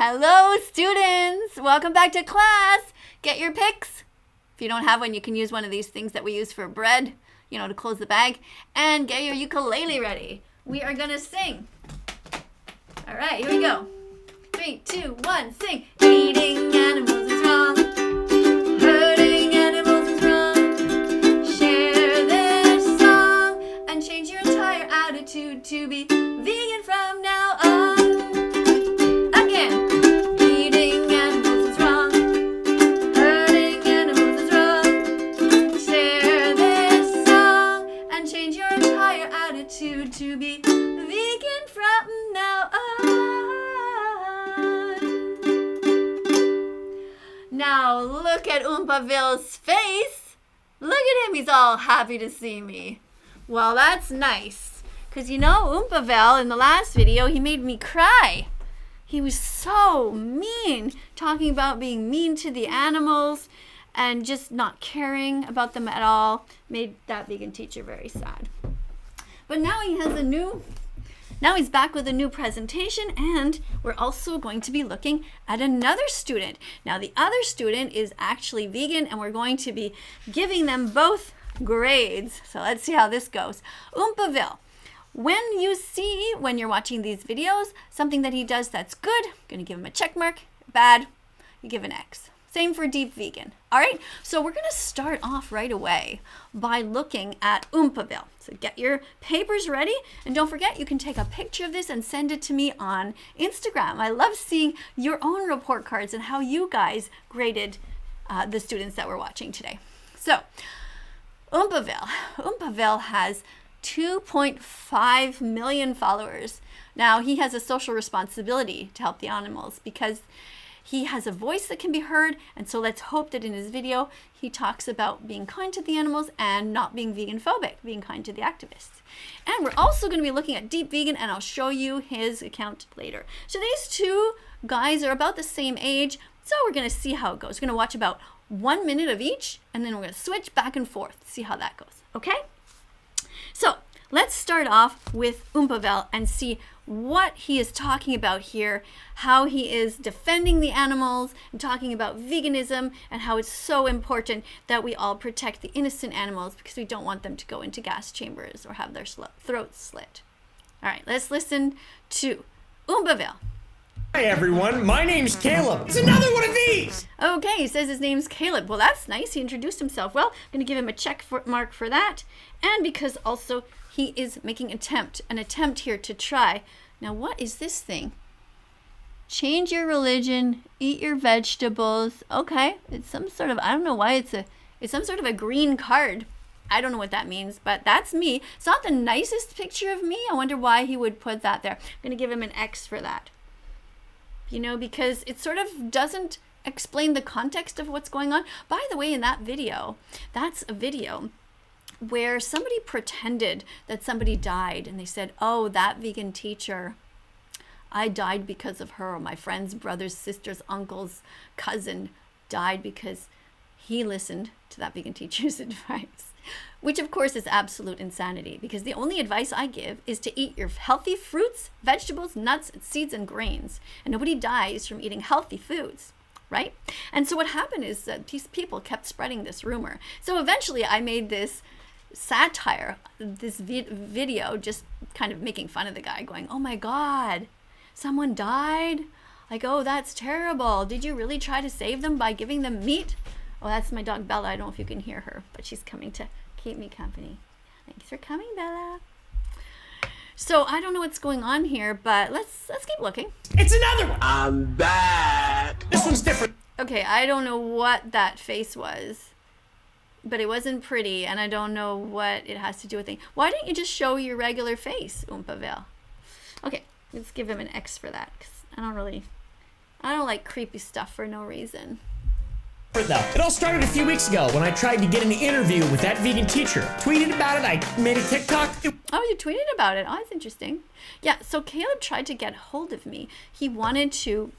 Hello, students! Welcome back to class. Get your picks. If you don't have one, you can use one of these things that we use for bread, to close the bag. And get your ukulele ready. We are going to sing. All right, here we go. 3, 2, 1, sing. Eating animals is wrong. Hurting animals is wrong. Share this song and change your entire attitude to be vegan from now on. Again. Eating animals is wrong. Hurting animals is wrong. Share this song and change your entire attitude to be vegan from now on. Now look at Oompaville's face. Look at him, he's all happy to see me. Well, that's nice. Because Oompaville, in the last video, he made me cry. He was so mean, talking about being mean to the animals and just not caring about them at all. Made that vegan teacher very sad. But now he's back with a new presentation, and we're also going to be looking at another student. Now the other student is actually vegan, and we're going to be giving them both grades. So let's see how this goes. Oompaville. When you're watching these videos, something that he does that's good, I'm going to give him a check mark. Bad, you give an X. Same for deep vegan. All right, so we're going to start off right away by looking at Oompaville. So get your papers ready, and don't forget you can take a picture of this and send it to me on Instagram. I love seeing your own report cards and how you guys graded the students that we're watching today. So Oompaville has 2.5 million followers. Now he has a social responsibility to help the animals because he has a voice that can be heard, and so let's hope that in his video he talks about being kind to the animals and not being vegan phobic, being kind to the activists. And we're also going to be looking at deep vegan, and I'll show you his account later. So these two guys are about the same age, so we're going to see how it goes. We're going to watch about 1 minute of each, and then we're going to switch back and forth, see how that goes. Okay? So let's start off with Oompaville and see what he is talking about here, how he is defending the animals and talking about veganism and how it's so important that we all protect the innocent animals because we don't want them to go into gas chambers or have their throats slit. All right, let's listen to Oompaville. Hi everyone, my name's Caleb. It's another one of these! Okay, he says his name's Caleb. Well, that's nice. He introduced himself. Well, I'm going to give him a check mark for that. And because also he is making an attempt here to try. Now, what is this thing? Change your religion, eat your vegetables. Okay, it's some sort of, I don't know why it's some sort of a green card. I don't know what that means, but that's me. It's not the nicest picture of me. I wonder why he would put that there. I'm going to give him an X for that. Because it sort of doesn't explain the context of what's going on. By the way, in that video, that's a video where somebody pretended that somebody died, and they said, oh, that vegan teacher, I died because of her. My friend's brother's sister's uncle's cousin died because he listened to that vegan teacher's advice. Which of course is absolute insanity, because the only advice I give is to eat your healthy fruits, vegetables, nuts, seeds, and grains. And nobody dies from eating healthy foods, right? And so what happened is that these people kept spreading this rumor. So eventually I made this satire, this video, just kind of making fun of the guy, going, oh my God, someone died? Like, oh, that's terrible. Did you really try to save them by giving them meat? Oh, that's my dog Bella. I don't know if you can hear her, but she's coming to keep me company. Thanks for coming, Bella. So I don't know what's going on here, but let's keep looking. It's another one! I'm back! This one's different. Okay, I don't know what that face was, but it wasn't pretty, and I don't know what it has to do with it. Why don't you just show your regular face, Oompaville? Okay, let's give him an X for that, because I don't like creepy stuff for no reason. It all started a few weeks ago when I tried to get an interview with that vegan teacher. Tweeted about it, I made a TikTok. Oh, you tweeted about it. Oh, that's interesting. Yeah, so Caleb tried to get hold of me. He wanted to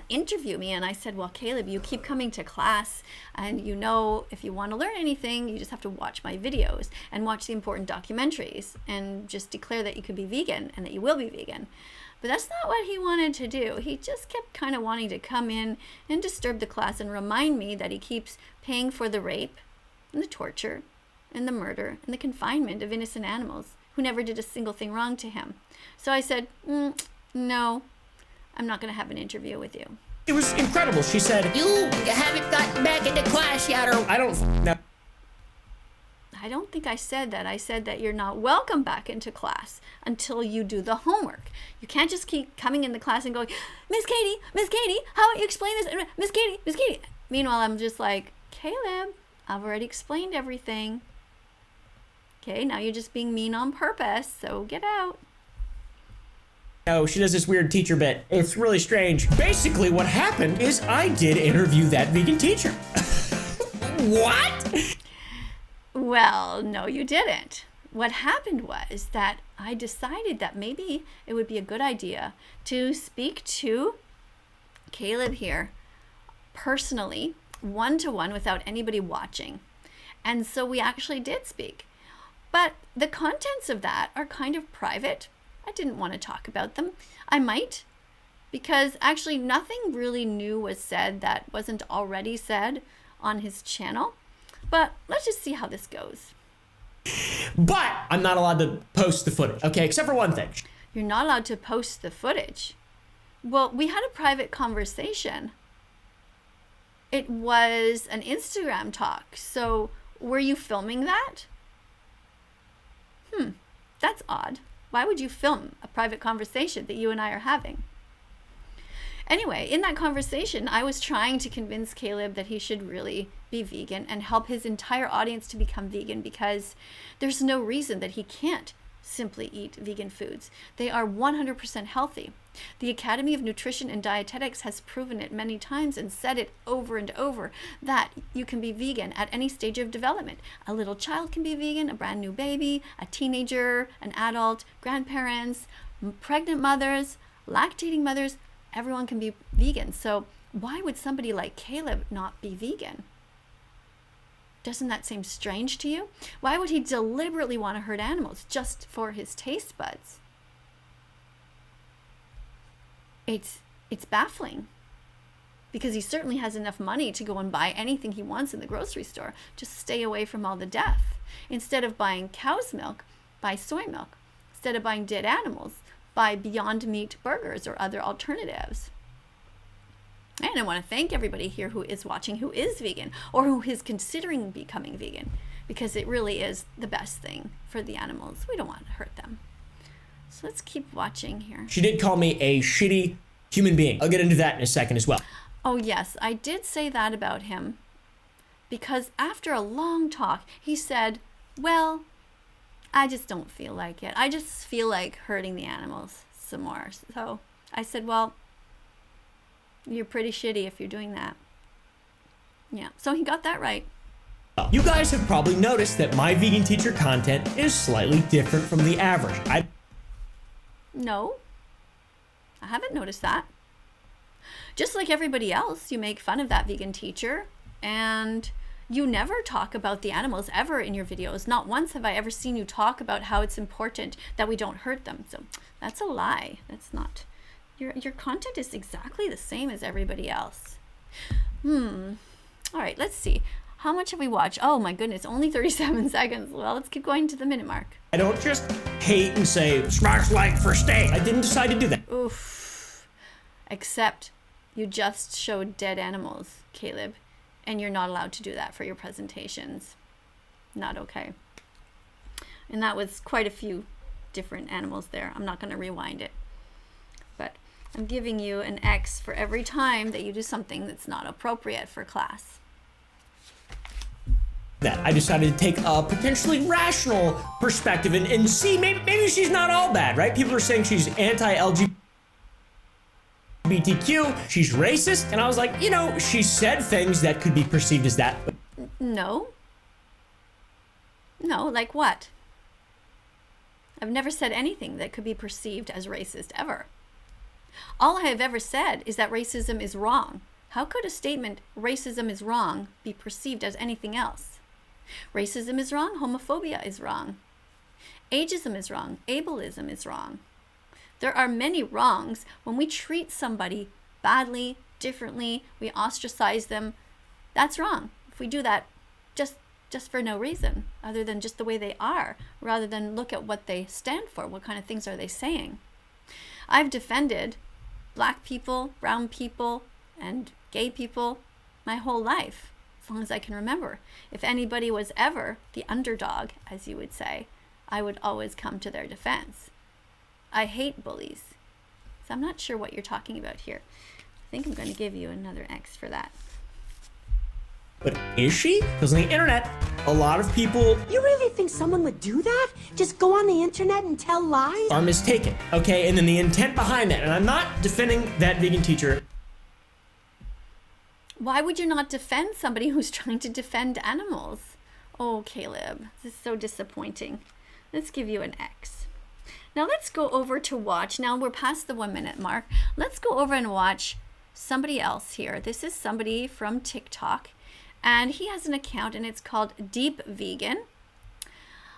interview me, and I said, well, Caleb, you keep coming to class, and if you want to learn anything, you just have to watch my videos and watch the important documentaries and just declare that you could be vegan and that you will be vegan. But that's not what he wanted to do. He just kept kind of wanting to come in and disturb the class and remind me that he keeps paying for the rape and the torture and the murder and the confinement of innocent animals who never did a single thing wrong to him. So I said, no, I'm not going to have an interview with you. It was incredible. She said, you haven't gotten back into class yet, or I don't know. I don't think I said that. I said that you're not welcome back into class until you do the homework. You can't just keep coming into class and going, Miss Katie, how about you explain this? Miss Katie. Meanwhile, I'm just like, Caleb, I've already explained everything. Okay, now you're just being mean on purpose, so get out. No, she does this weird teacher bit. It's really strange. Basically, what happened is I did interview that vegan teacher. What? Well, no, you didn't. What happened was that I decided that maybe it would be a good idea to speak to Caleb here personally, one-to-one, without anybody watching. And so we actually did speak. But the contents of that are kind of private. I didn't want to talk about them. I might, because actually nothing really new was said that wasn't already said on his channel. But let's just see how this goes. But I'm not allowed to post the footage, okay, except for one thing. You're not allowed to post the footage. Well, we had a private conversation. It was an Instagram talk. So were you filming that? That's odd. Why would you film a private conversation that you and I are having? Anyway, in that conversation, I was trying to convince Caleb that he should really be vegan and help his entire audience to become vegan, because there's no reason that he can't simply eat vegan foods. They are 100% healthy. The Academy of Nutrition and Dietetics has proven it many times and said it over and over that you can be vegan at any stage of development. A little child can be vegan, a brand new baby, a teenager, an adult, grandparents, pregnant mothers, lactating mothers, everyone can be vegan. So why would somebody like Caleb not be vegan? Doesn't that seem strange to you? Why would he deliberately want to hurt animals just for his taste buds? It's baffling, because he certainly has enough money to go and buy anything he wants in the grocery store. Just stay away from all the death. Instead of buying cow's milk, buy soy milk. Instead of buying dead animals, buy Beyond Meat burgers or other alternatives. And I want to thank everybody here who is watching who is vegan or who is considering becoming vegan, because it really is the best thing for the animals. We don't want to hurt them. So let's keep watching here. She did call me a shitty human being. I'll get into that in a second as well. Oh yes, I did say that about him, because after a long talk, he said, well, I just don't feel like it. I just feel like hurting the animals some more. So I said, well, you're pretty shitty if you're doing that. Yeah, so he got that right. You guys have probably noticed that my vegan teacher content is slightly different from the average. No, I haven't noticed that. Just like everybody else, you make fun of that vegan teacher, and you never talk about the animals ever in your videos. Not once have I ever seen you talk about how it's important that we don't hurt them. So that's a lie. That's not. Your content is exactly the same as everybody else. All right, let's see. How much have we watched? Oh my goodness, only 37 seconds. Well, let's keep going to the minute mark. I don't just hate and say, smash like for stay. I didn't decide to do that. Oof. Except you just showed dead animals, Caleb, and you're not allowed to do that for your presentations. Not okay. And that was quite a few different animals there. I'm not going to rewind it. But I'm giving you an X for every time that you do something that's not appropriate for class. That I decided to take a potentially rational perspective and see maybe she's not all bad, right? People are saying she's anti-LGBTQ, she's racist, and I was like, you know, she said things that could be perceived as that. No, like what? I've never said anything that could be perceived as racist ever. All I have ever said is that racism is wrong. How could a statement, racism is wrong, be perceived as anything else? Racism is wrong, homophobia is wrong. Ageism is wrong, ableism is wrong. There are many wrongs when we treat somebody badly, differently, we ostracize them. That's wrong. If we do that just for no reason other than just the way they are, rather than look at what they stand for, what kind of things are they saying. I've defended black people, brown people, and gay people my whole life, as long as I can remember. If anybody was ever the underdog, as you would say, I would always come to their defense. I hate bullies. So I'm not sure what you're talking about here. I think I'm going to give you another X for that. But is she? Because on the internet, a lot of people You really think someone would do that? Just go on the internet and tell lies? are mistaken, okay? And then the intent behind that, and I'm not defending that vegan teacher. Why would you not defend somebody who's trying to defend animals? Oh, Caleb, this is so disappointing. Let's give you an X. Now let's go over to watch. Now we're past the 1 minute mark. Let's go over and watch somebody else here. This is somebody from TikTok, and he has an account, and it's called Deep Vegan.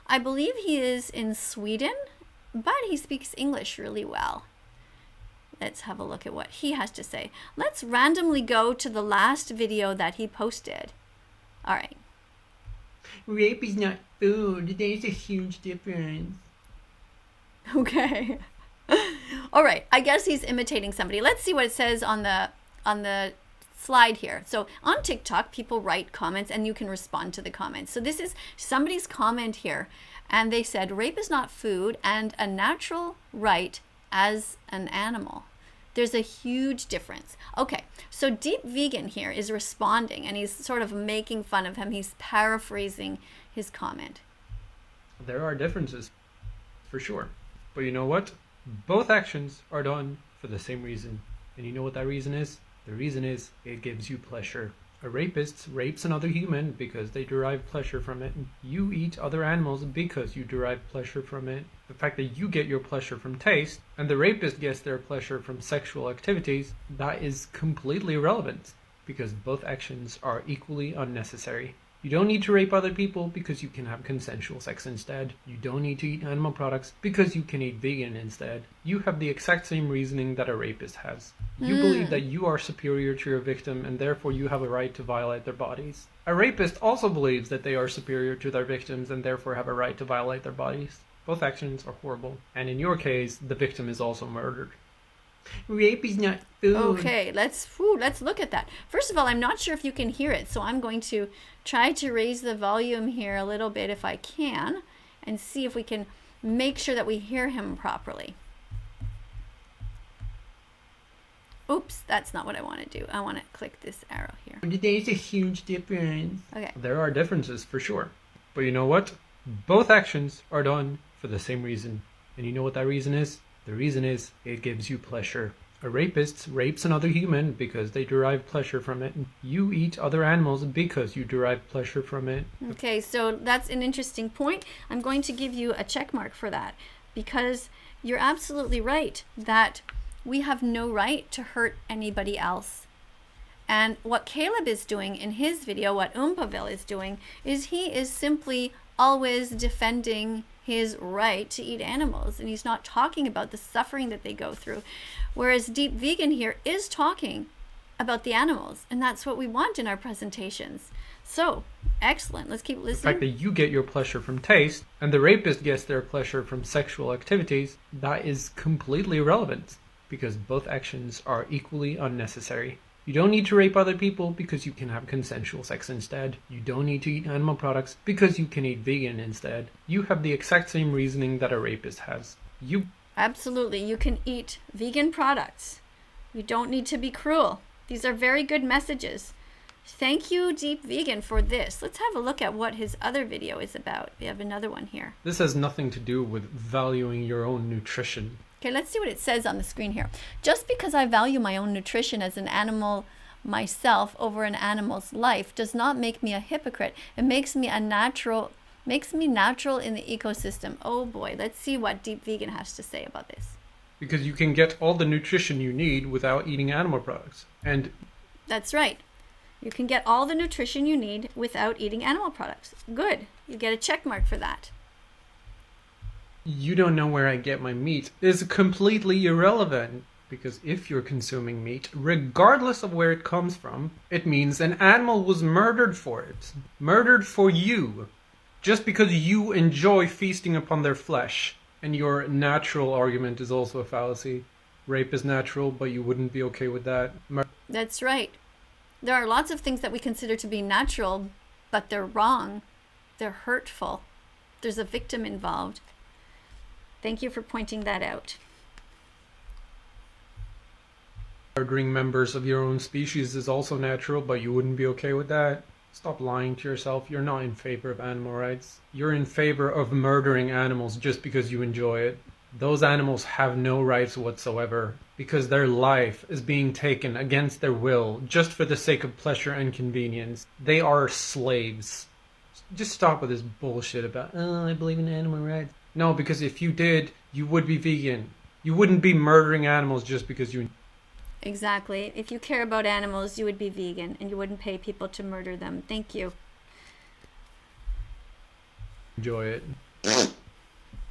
I believe he is in Sweden, but he speaks English really well. Let's have a look at what he has to say. Let's randomly go to the last video that he posted. All right. Rape is not food. There's a huge difference. Okay. All right. I guess he's imitating somebody. Let's see what it says on the slide here. So on TikTok, people write comments and you can respond to the comments. So this is somebody's comment here, and they said rape is not food and a natural right as an animal. There's a huge difference. Okay, so Deep Vegan here is responding, and he's sort of making fun of him. He's paraphrasing his comment. There are differences, for sure. But you know what? Both actions are done for the same reason. And you know what that reason is? The reason is it gives you pleasure. A rapist rapes another human because they derive pleasure from it. You eat other animals because you derive pleasure from it. The fact that you get your pleasure from taste and the rapist gets their pleasure from sexual activities, that is completely irrelevant because both actions are equally unnecessary. You don't need to rape other people because you can have consensual sex instead. You don't need to eat animal products because you can eat vegan instead. You have the exact same reasoning that a rapist has. You believe that you are superior to your victim and therefore you have a right to violate their bodies. A rapist also believes that they are superior to their victims and therefore have a right to violate their bodies. Both actions are horrible. And in your case, the victim is also murdered. Rape is not food. Okay, let's look at that. First of all, I'm not sure if you can hear it, so I'm going to try to raise the volume here a little bit if I can, and see if we can make sure that we hear him properly. Oops, that's not what I want to do. I want to click this arrow here. There's a huge difference. Okay. There are differences, for sure. But you know what? Both actions are done for the same reason. And you know what that reason is? The reason is it gives you pleasure. A rapist rapes another human because they derive pleasure from it. You eat other animals because you derive pleasure from it. Okay, so that's an interesting point. I'm going to give you a check mark for that, because you're absolutely right that we have no right to hurt anybody else. And what Caleb is doing in his video, what Oompaville is doing, is he is simply always defending his right to eat animals, and he's not talking about the suffering that they go through. Whereas Deep Vegan here is talking about the animals, and that's what we want in our presentations. So, excellent. Let's keep listening. The fact that you get your pleasure from taste and the rapist gets their pleasure from sexual activities, that is completely irrelevant because both actions are equally unnecessary. You don't need to rape other people because you can have consensual sex instead. You don't need to eat animal products because you can eat vegan instead. You have the exact same reasoning that a rapist has. Absolutely. You can eat vegan products. You don't need to be cruel. These are very good messages. Thank you, Deep Vegan, for this. Let's have a look at what his other video is about. We have another one here. This has nothing to do with valuing your own nutrition. Okay, let's see what it says on the screen here. Just because I value my own nutrition as an animal myself over an animal's life does not make me a hypocrite. It makes me natural in the ecosystem. Oh boy, let's see what Deep Vegan has to say about this. Because you can get all the nutrition you need without eating animal products. And that's right. You can get all the nutrition you need without eating animal products. Good. You get a check mark for that. you don't know where I get my meat is completely irrelevant. Because if you're consuming meat, regardless of where it comes from, it means an animal was murdered for it. Murdered for you. Just because you enjoy feasting upon their flesh. And your natural argument is also a fallacy. Rape is natural, but you wouldn't be okay with that. That's right. There are lots of things that we consider to be natural, but they're wrong. They're hurtful. There's a victim involved. Thank you for pointing that out. Murdering members of your own species is also natural, but you wouldn't be okay with that. Stop lying to yourself. You're not in favor of animal rights. You're in favor of murdering animals just because you enjoy it. Those animals have no rights whatsoever because their life is being taken against their will just for the sake of pleasure and convenience. They are slaves. Just stop with this bullshit about, oh, I believe in animal rights. No, because if you did, you would be vegan. You wouldn't be murdering animals just because you... Exactly. If you care about animals, you would be vegan and you wouldn't pay people to murder them. Thank you. Enjoy it.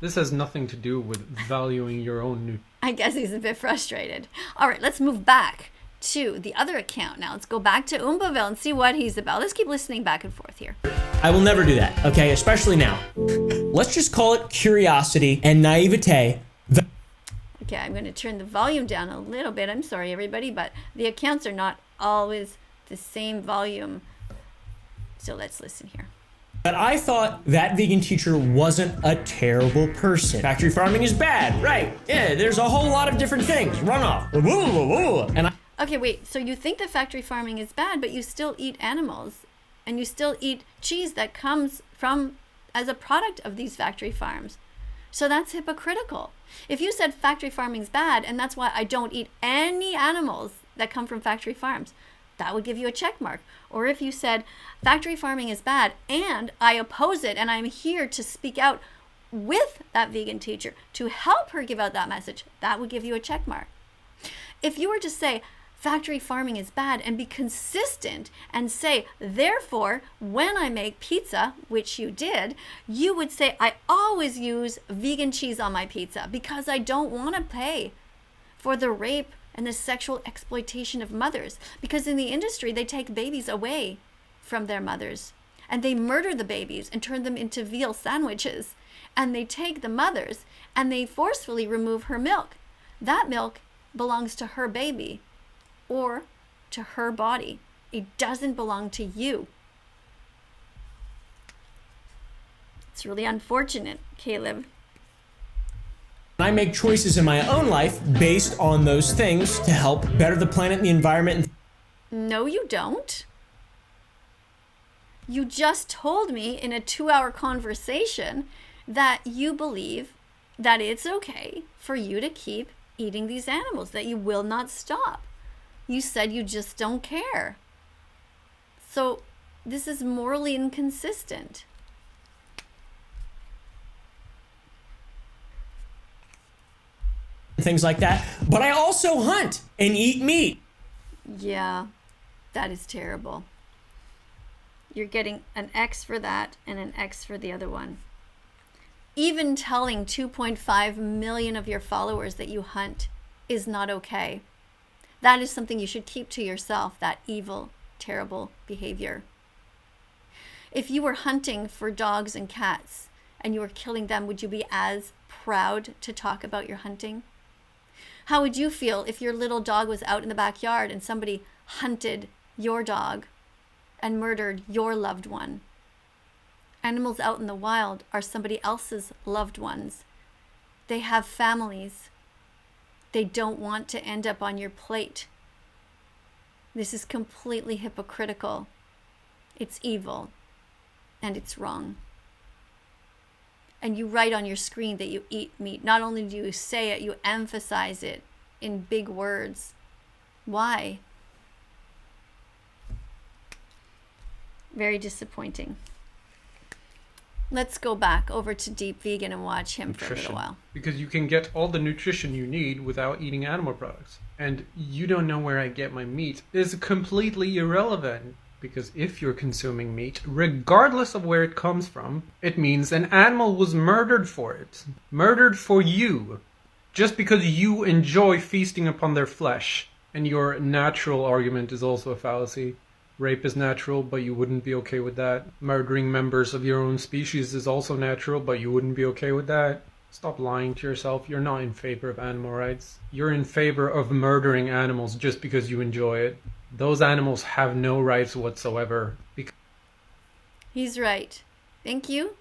This has nothing to do with valuing your own I guess he's a bit frustrated. All right, let's move back to the other account now. Let's go back to Oompaville and see what he's about. Let's keep listening back and forth here. I will never do that, okay? Especially now. Let's just call it curiosity and naivete. Okay, I'm going to turn the volume down a little bit. I'm sorry, everybody, but the accounts are not always the same volume. So let's listen here. But I thought that vegan teacher wasn't a terrible person. Factory farming is bad, right? Yeah, there's a whole lot of different things. Runoff. And Okay, wait. So you think that factory farming is bad, but you still eat animals. And you still eat cheese that comes from as a product of these factory farms. So that's hypocritical. If you said factory farming is bad, and that's why I don't eat any animals that come from factory farms, that would give you a check mark. Or if you said factory farming is bad and I oppose it and I'm here to speak out with that vegan teacher to help her give out that message, that would give you a check mark. If you were to say factory farming is bad and be consistent and say, therefore, when I make pizza, which you did, you would say, I always use vegan cheese on my pizza because I don't want to pay for the rape and the sexual exploitation of mothers. Because in the industry, they take babies away from their mothers and they murder the babies and turn them into veal sandwiches. And they take the mothers and they forcefully remove her milk. That milk belongs to her baby or to her body. It doesn't belong to you. It's really unfortunate, Caleb. I make choices in my own life based on those things to help better the planet and the environment. No, you don't. You just told me in a 2-hour conversation that you believe that it's okay for you to keep eating these animals, that you will not stop. You said you just don't care. So this is morally inconsistent. Things like that. But I also hunt and eat meat. Yeah, that is terrible. You're getting an X for that and an X for the other one. Even telling 2.5 million of your followers that you hunt is not okay. That is something you should keep to yourself, that evil, terrible behavior. If you were hunting for dogs and cats and you were killing them, would you be as proud to talk about your hunting? How would you feel if your little dog was out in the backyard and somebody hunted your dog and murdered your loved one? Animals out in the wild are somebody else's loved ones. They have families. They don't want to end up on your plate. This is completely hypocritical. It's evil and it's wrong. And you write on your screen that you eat meat. Not only do you say it, you emphasize it in big words. Why? Very disappointing. Let's go back over to Deep Vegan and watch him for a little while. Because you can get all the nutrition you need without eating animal products. And you don't know where I get my meat is completely irrelevant. Because if you're consuming meat, regardless of where it comes from, it means an animal was murdered for it. Murdered for you. Just because you enjoy feasting upon their flesh. And your natural argument is also a fallacy. Rape is natural, but you wouldn't be okay with that. Murdering members of your own species is also natural, but you wouldn't be okay with that. Stop lying to yourself. You're not in favor of animal rights. You're in favor of murdering animals just because you enjoy it. Those animals have no rights whatsoever. He's right. Thank you.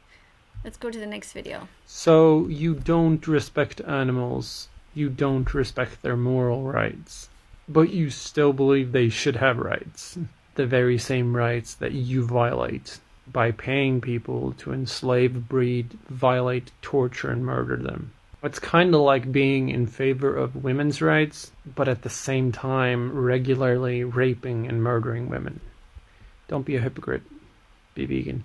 Let's go to the next video. So you don't respect animals. You don't respect their moral rights. But you still believe they should have rights. The very same rights that you violate by paying people to enslave, breed, violate, torture, and murder them. It's kind of like being in favor of women's rights, but at the same time regularly raping and murdering women. Don't be a hypocrite. Be vegan.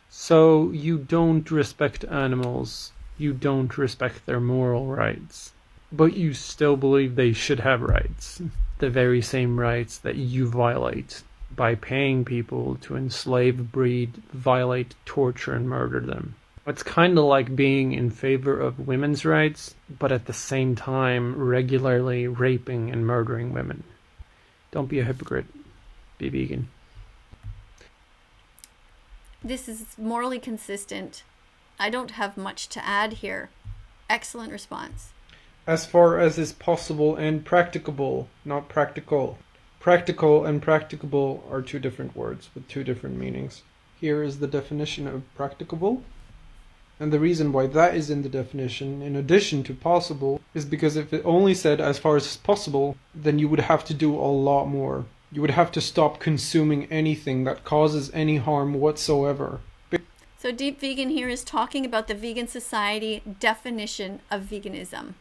So you don't respect animals. You don't respect their moral rights. But you still believe they should have rights. The very same rights that you violate by paying people to enslave, breed, violate, torture, and murder them. It's kind of like being in favor of women's rights, but at the same time regularly raping and murdering women. Don't be a hypocrite. Be vegan. This is morally consistent. I don't have much to add here. Excellent response. As far as is possible and practicable, not practical. Practical and practicable are two different words with two different meanings. Here is the definition of practicable. And the reason why that is in the definition, in addition to possible, is because if it only said as far as possible, then you would have to do a lot more. You would have to stop consuming anything that causes any harm whatsoever. So Deep Vegan here is talking about the Vegan Society definition of veganism.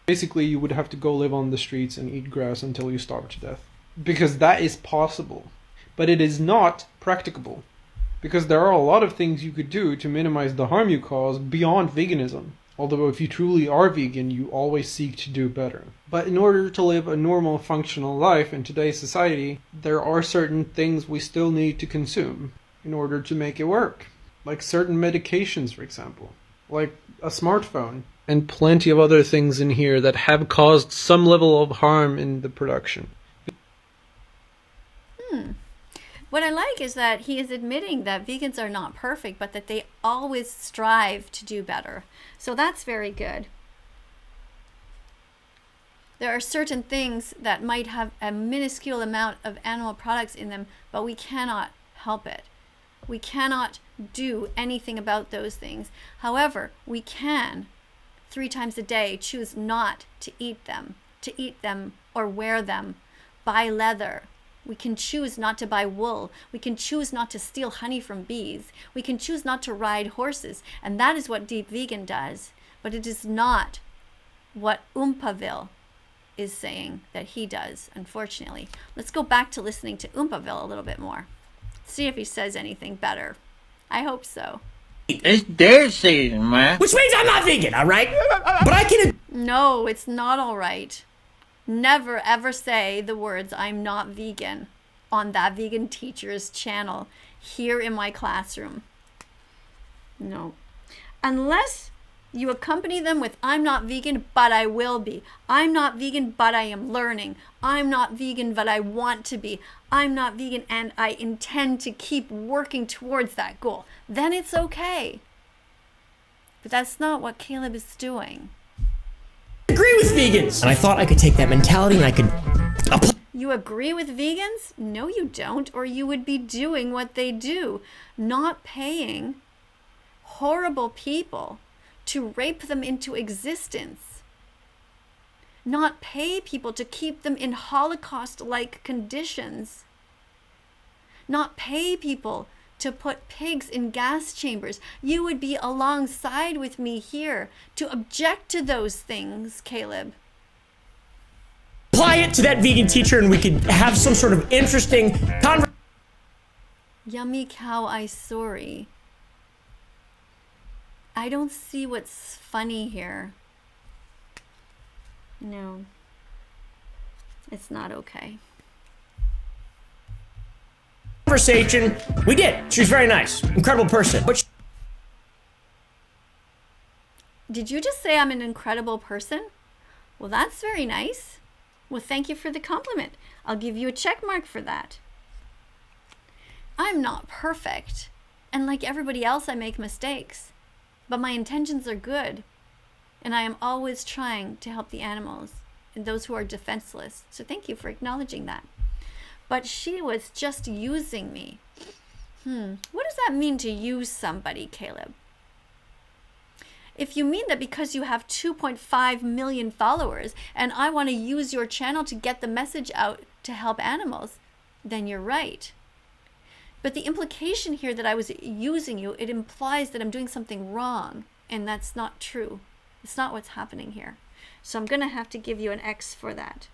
Basically, you would have to go live on the streets and eat grass until you starve to death. Because that is possible. But it is not practicable. Because there are a lot of things you could do to minimize the harm you cause beyond veganism. Although if you truly are vegan, you always seek to do better. But in order to live a normal, functional life in today's society, there are certain things we still need to consume in order to make it work. Like certain medications, for example. Like a smartphone. And plenty of other things in here that have caused some level of harm in the production. What I like is that he is admitting that vegans are not perfect, but that they always strive to do better. So that's very good. There are certain things that might have a minuscule amount of animal products in them, but we cannot help it. We cannot do anything about those things. However, we can 3 times a day choose not to eat them or wear them, buy leather. We can choose not to buy wool. We can choose not to steal honey from bees. We can choose not to ride horses. And that is what Deep Vegan does. But it is not what Oompaville is saying that he does, unfortunately. Let's go back to listening to Oompaville a little bit more. See if he says anything better. I hope so. It's their season, man. Which means I'm not vegan, all right? But I can... No, it's not all right. Never ever say the words "I'm not vegan" on That Vegan Teacher's channel here in my classroom. No. Unless you accompany them with "I'm not vegan, but I will be." "I'm not vegan, but I am learning." "I'm not vegan, but I want to be." "I'm not vegan and I intend to keep working towards that goal." Then it's okay. But that's not what Caleb is doing. agree with vegans. And I thought I could take that mentality and I could apply. You agree with vegans? No, you don't, or you would be doing what they do, not paying horrible people to rape them into existence, not pay people to keep them in Holocaust-like conditions, not pay people to put pigs in gas chambers. You would be alongside with me here to object to those things, Caleb. Apply it to that vegan teacher and we could have some sort of interesting conversation. Yummy cow eye sorry. I don't see what's funny here. No. It's not okay. conversation. We did. She was very nice. Incredible person. But Did you just say I'm an incredible person? Well, that's very nice. Well, thank you for the compliment. I'll give you a check mark for that. I'm not perfect. And like everybody else, I make mistakes. But my intentions are good. And I am always trying to help the animals and those who are defenseless. So thank you for acknowledging that. But she was just using me. What does that mean to use somebody, Caleb? If you mean that because you have 2.5 million followers and I want to use your channel to get the message out to help animals, then you're right. But the implication here that I was using you, it implies that I'm doing something wrong, and that's not true. It's not what's happening here. So I'm going to have to give you an X for that.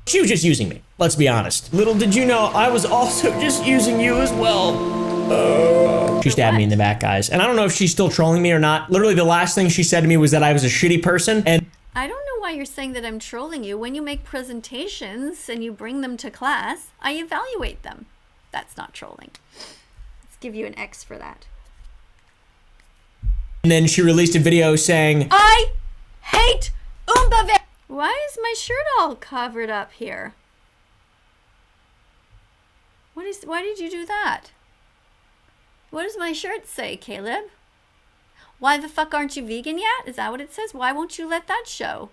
she was just using me. Let's be honest. Little did you know, I was also just using you as well. She stabbed me in the back, guys. And I don't know if she's still trolling me or not. Literally, the last thing she said to me was that I was a shitty person. And I don't know why you're saying that I'm trolling you. When you make presentations and you bring them to class, I evaluate them. That's not trolling. Let's give you an X for that. And then she released a video saying, I hate Oompaville. Why is my shirt all covered up here? Why did you do that? What does my shirt say, Caleb? Why the fuck aren't you vegan yet? Is that what it says? Why won't you let that show?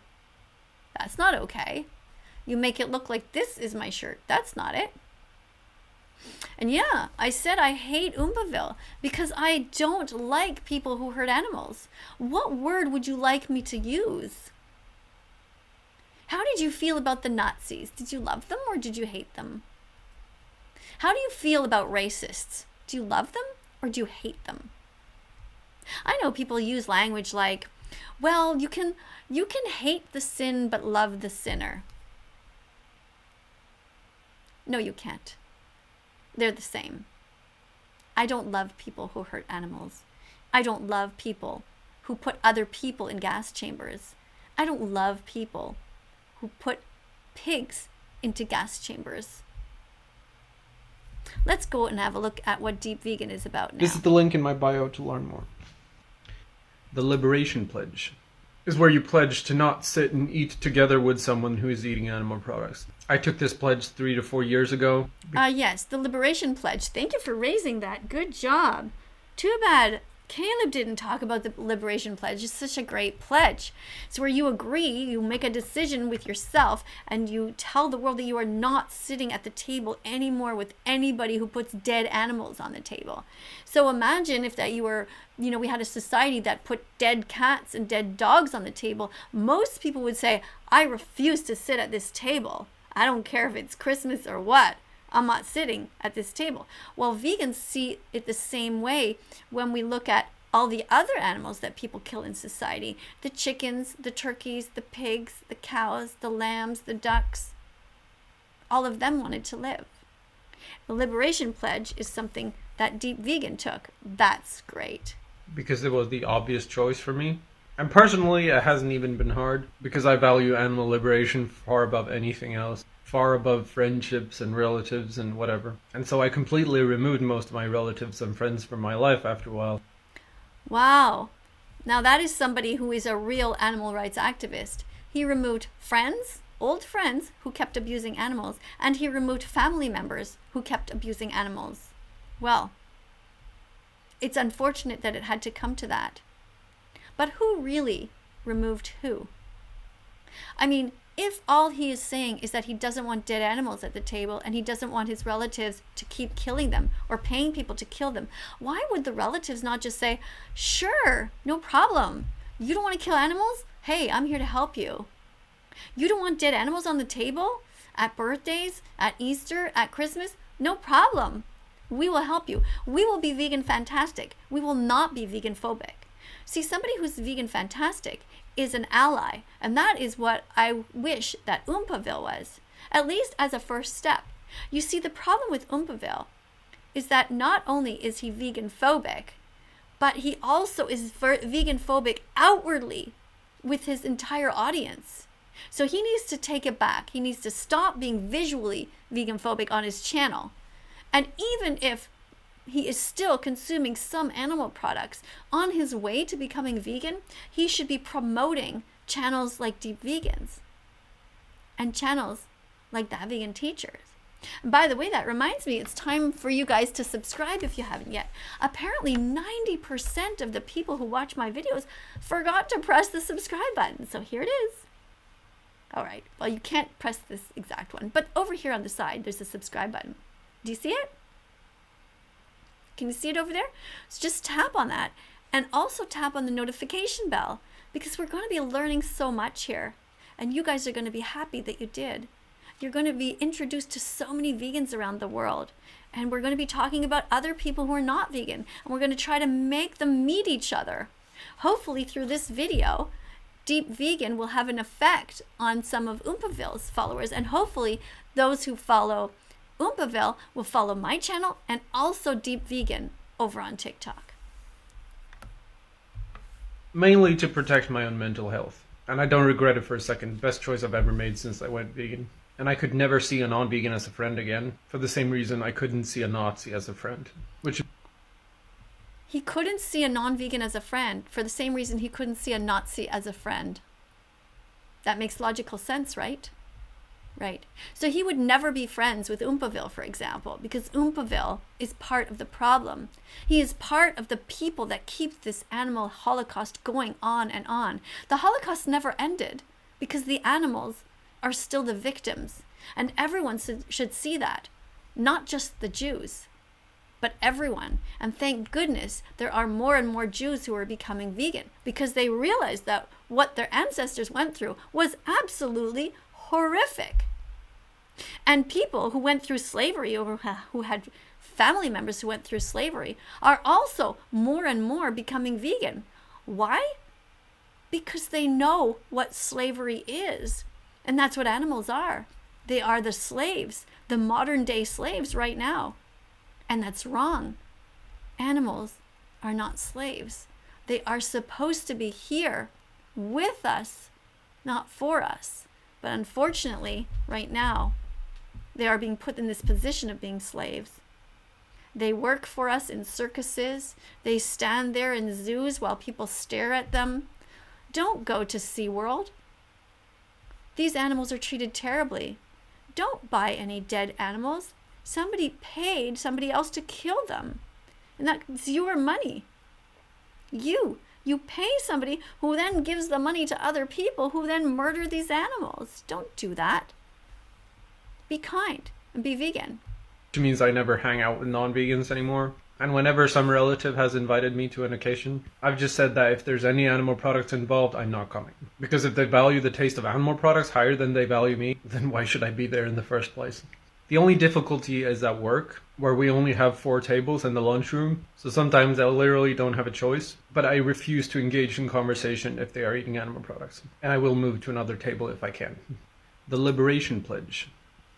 That's not okay. You make it look like this is my shirt. That's not it. And yeah, I said I hate Oompaville because I don't like people who hurt animals. What word would you like me to use? How did you feel about the Nazis? Did you love them or did you hate them? How do you feel about racists? Do you love them or do you hate them? I know people use language like, well, you can hate the sin but love the sinner. No, you can't. They're the same. I don't love people who hurt animals. I don't love people who put other people in gas chambers. I don't love people who put pigs into gas chambers. Let's go and have a look at what Deep Vegan is about now. This is the link in my bio to learn more. The Liberation Pledge is where you pledge to not sit and eat together with someone who is eating animal products. I took this pledge 3 to 4 years ago. Yes, the Liberation Pledge. Thank you for raising that. Good job. Too bad Caleb didn't talk about the Liberation Pledge. It's such a great pledge. It's where you agree, you make a decision with yourself, and you tell the world that you are not sitting at the table anymore with anybody who puts dead animals on the table. So imagine if that you were, we had a society that put dead cats and dead dogs on the table. Most people would say, I refuse to sit at this table. I don't care if it's Christmas or what. I'm not sitting at this table. Well, vegans see it the same way when we look at all the other animals that people kill in society. The chickens, the turkeys, the pigs, the cows, the lambs, the ducks. All of them wanted to live. The Liberation Pledge is something that Deep Vegan took. That's great. Because it was the obvious choice for me. And personally, it hasn't even been hard because I value animal liberation far above anything else. Far above friendships and relatives and whatever. And so I completely removed most of my relatives and friends from my life after a while. Wow. Now that is somebody who is a real animal rights activist. He removed friends, old friends who kept abusing animals, and he removed family members who kept abusing animals. Well, it's unfortunate that it had to come to that. But who really removed who? I mean, if all he is saying is that he doesn't want dead animals at the table and he doesn't want his relatives to keep killing them or paying people to kill them, why would the relatives not just say, sure, no problem. You don't want to kill animals? Hey, I'm here to help you. You don't want dead animals on the table? At birthdays, at Easter, at Christmas? No problem. We will help you. We will be vegan fantastic. We will not be vegan phobic. See, somebody who's vegan fantastic is an ally, and that is what I wish that Oompaville was, at least as a first step. You see, the problem with Oompaville is that not only is he vegan phobic, but he also is vegan phobic outwardly with his entire audience. So he needs to take it back. He needs to stop being visually vegan phobic on his channel. And even if he is still consuming some animal products on his way to becoming vegan, he should be promoting channels like Deep Vegans and channels like That Vegan Teachers. And by the way, that reminds me, it's time for you guys to subscribe if you haven't yet. Apparently 90% of the people who watch my videos forgot to press the subscribe button. So here it is. All right, well, you can't press this exact one, but over here on the side, there's a subscribe button. Do you see it? Can you see it over there? So just tap on that, and also tap on the notification bell, because we're going to be learning so much here, and you guys are going to be happy that you did. You're going to be introduced to so many vegans around the world, and we're going to be talking about other people who are not vegan, and we're going to try to make them meet each other. Hopefully through this video, Deep Vegan will have an effect on some of Oompaville's followers, and hopefully those who follow Oompaville will follow my channel and also Deep Vegan over on TikTok. Mainly to protect my own mental health. And I don't regret it for a second. Best choice I've ever made since I went vegan. And I could never see a non-vegan as a friend again, for the same reason I couldn't see a Nazi as a friend. He couldn't see a non-vegan as a friend for the same reason he couldn't see a Nazi as a friend. That makes logical sense, right? Right. So he would never be friends with Oompaville, for example, because Oompaville is part of the problem. He is part of the people that keep this animal holocaust going on and on. The Holocaust never ended because the animals are still the victims. And everyone should see that, not just the Jews, but everyone. And thank goodness there are more and more Jews who are becoming vegan, because they realize that what their ancestors went through was absolutely horrific. And people who went through slavery, or who had family members who went through slavery, are also more and more becoming vegan. Why? Because they know what slavery is. And that's what animals are. They are the slaves, the modern day slaves right now. And that's wrong. Animals are not slaves. They are supposed to be here with us, not for us. But unfortunately, right now, they are being put in this position of being slaves. They work for us in circuses. They stand there in zoos while people stare at them. Don't go to SeaWorld. These animals are treated terribly. Don't buy any dead animals. Somebody paid somebody else to kill them. And that's your money. You pay somebody who then gives the money to other people who then murder these animals. Don't do that. Be kind and be vegan. Which means I never hang out with non-vegans anymore. And whenever some relative has invited me to an occasion, I've just said that if there's any animal products involved, I'm not coming. Because if they value the taste of animal products higher than they value me, then why should I be there in the first place? The only difficulty is at work, where we only have 4 tables in the lunchroom, so sometimes I literally don't have a choice, but I refuse to engage in conversation if they are eating animal products. And I will move to another table if I can. The Liberation Pledge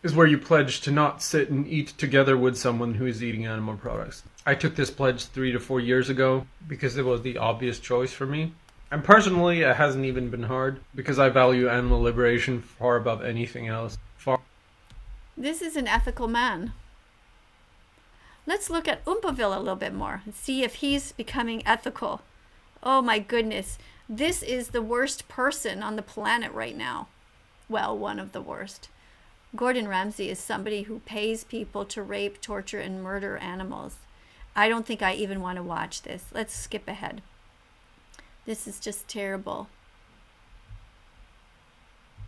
is where you pledge to not sit and eat together with someone who is eating animal products. I took this pledge 3 to 4 years ago because it was the obvious choice for me. And personally, it hasn't even been hard because I value animal liberation far above anything else. This is an ethical man. Let's look at Oompaville a little bit more and see if he's becoming ethical. Oh my goodness. This is the worst person on the planet right now. Well, one of the worst. Gordon Ramsay is somebody who pays people to rape, torture, and murder animals. I don't think I even want to watch this. Let's skip ahead. This is just terrible.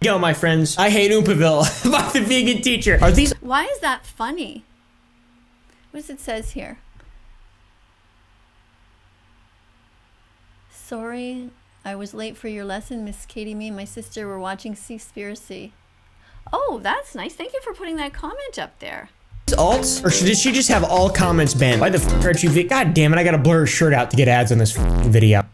Yo, my friends, I hate Oompaville by the vegan teacher. Are these? Why is that funny? What does it says here? Sorry, I was late for your lesson. Miss Katie, me and my sister were watching Seaspiracy. Oh, that's nice. Thank you for putting that comment up there. Alts? Or did she just have all comments banned? Why the f aren't you vegan? God damn it, I gotta blur her shirt out to get ads on this video.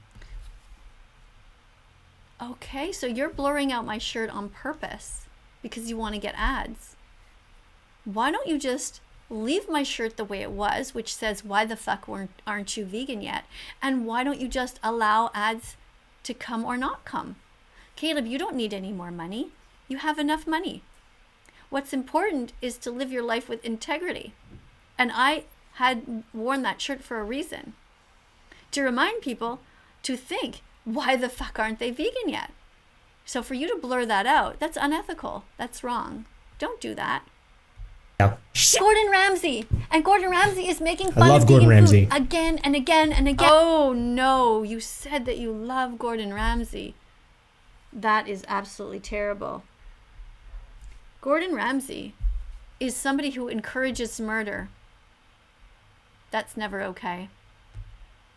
Okay, so you're blurring out my shirt on purpose because you want to get ads. Why don't you just leave my shirt the way it was, which says, why the fuck aren't you vegan yet? And why don't you just allow ads to come or not come? Caleb, you don't need any more money. You have enough money. What's important is to live your life with integrity. And I had worn that shirt for a reason. To remind people to think, why the fuck aren't they vegan yet? So for you to blur that out, that's unethical. That's wrong. Don't do that. Yeah. Gordon Ramsay. And Gordon Ramsay is making I fun love of Gordon vegan Ramsay. food again and again and again. Oh no, you said that you love Gordon Ramsay. That is absolutely terrible. Gordon Ramsay is somebody who encourages murder. That's never okay.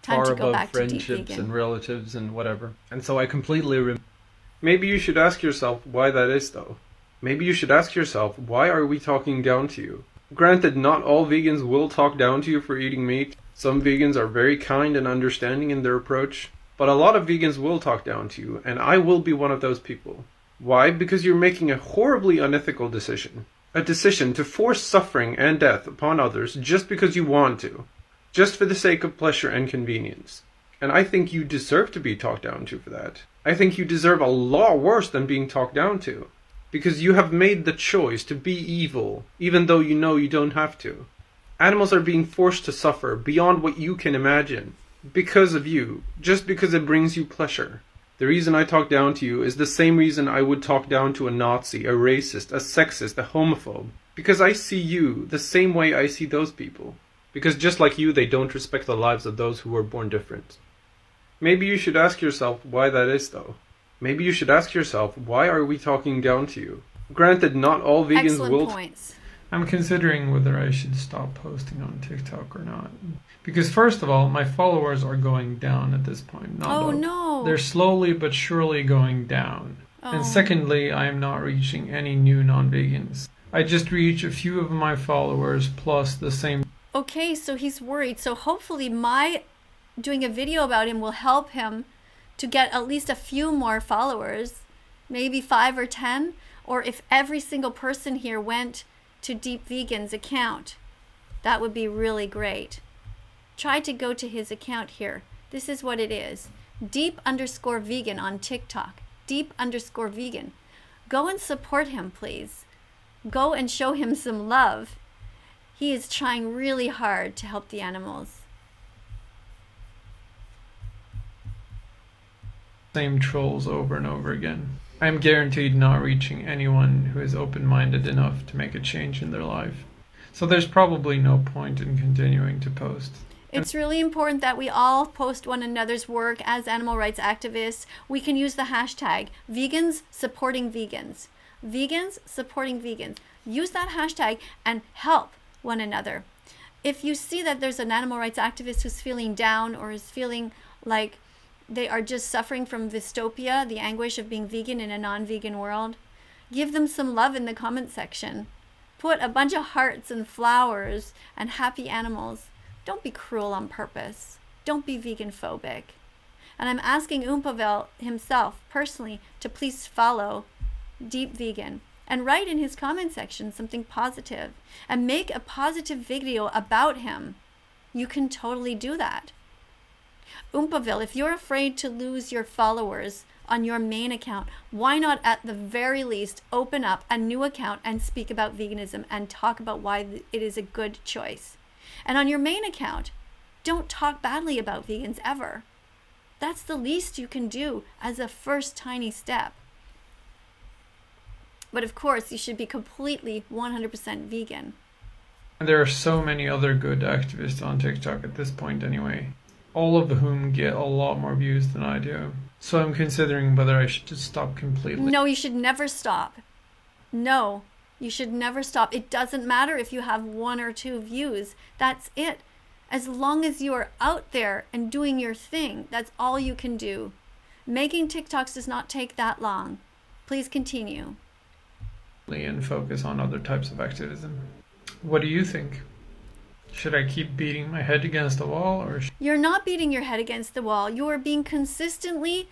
Time Far to go above back to deep friendships vegan. and relatives and whatever. And so I completely maybe you should ask yourself why that is, though. Maybe you should ask yourself, why are we talking down to you? Granted, not all vegans will talk down to you for eating meat. Some vegans are very kind and understanding in their approach. But a lot of vegans will talk down to you, and I will be one of those people. Why? Because you're making a horribly unethical decision. A decision to force suffering and death upon others just because you want to. Just for the sake of pleasure and convenience. And I think you deserve to be talked down to for that. I think you deserve a lot worse than being talked down to. Because you have made the choice to be evil, even though you know you don't have to. Animals are being forced to suffer beyond what you can imagine. Because of you. Just because it brings you pleasure. The reason I talk down to you is the same reason I would talk down to a Nazi, a racist, a sexist, a homophobe. Because I see you the same way I see those people. Because just like you, they don't respect the lives of those who were born different. Maybe you should ask yourself why that is, though. Maybe you should ask yourself, why are we talking down to you? Granted, not all vegans Excellent will... points. I'm considering whether I should stop posting on TikTok or not. Because first of all, my followers are going down at this point. Not Oh up. no. They're slowly but surely going down. Oh. And secondly, I am not reaching any new non-vegans. I just reach a few of my followers plus the same... Okay, so he's worried. So hopefully my doing a video about him will help him to get at least a few more followers, maybe 5 or 10, or if every single person here went to Deep Vegan's account, that would be really great. Try to go to his account here. This is what it is. Deep_vegan on TikTok. Deep_vegan. Go and support him, please. Go and show him some love. He is trying really hard to help the animals. Same trolls over and over again. I am guaranteed not reaching anyone who is open-minded enough to make a change in their life. So there's probably no point in continuing to post. It's really important that we all post one another's work as animal rights activists. We can use the hashtag vegans supporting vegans. Vegans supporting vegans. Use that hashtag and help one another. If you see that there's an animal rights activist who's feeling down or is feeling like they are just suffering from dystopia, the anguish of being vegan in a non-vegan world, give them some love in the comment section. Put a bunch of hearts and flowers and happy animals. Don't be cruel on purpose. Don't be vegan phobic. And I'm asking Oompaville himself personally to please follow Deep Vegan and write in his comment section something positive and make a positive video about him. You can totally do that. Oompaville, if you're afraid to lose your followers on your main account, why not at the very least open up a new account and speak about veganism and talk about why it is a good choice? And on your main account, don't talk badly about vegans ever. That's the least you can do as a first tiny step. But of course, you should be completely 100% vegan. And there are so many other good activists on TikTok at this point anyway. All of whom get a lot more views than I do. So I'm considering whether I should just stop completely. No, you should never stop. No, you should never stop. It doesn't matter if you have 1 or 2 views. That's it. As long as you are out there and doing your thing, that's all you can do. Making TikToks does not take that long. Please continue. And focus on other types of activism. What do you think? Should I keep beating my head against the wall, or... You're not beating your head against the wall. You are being consistently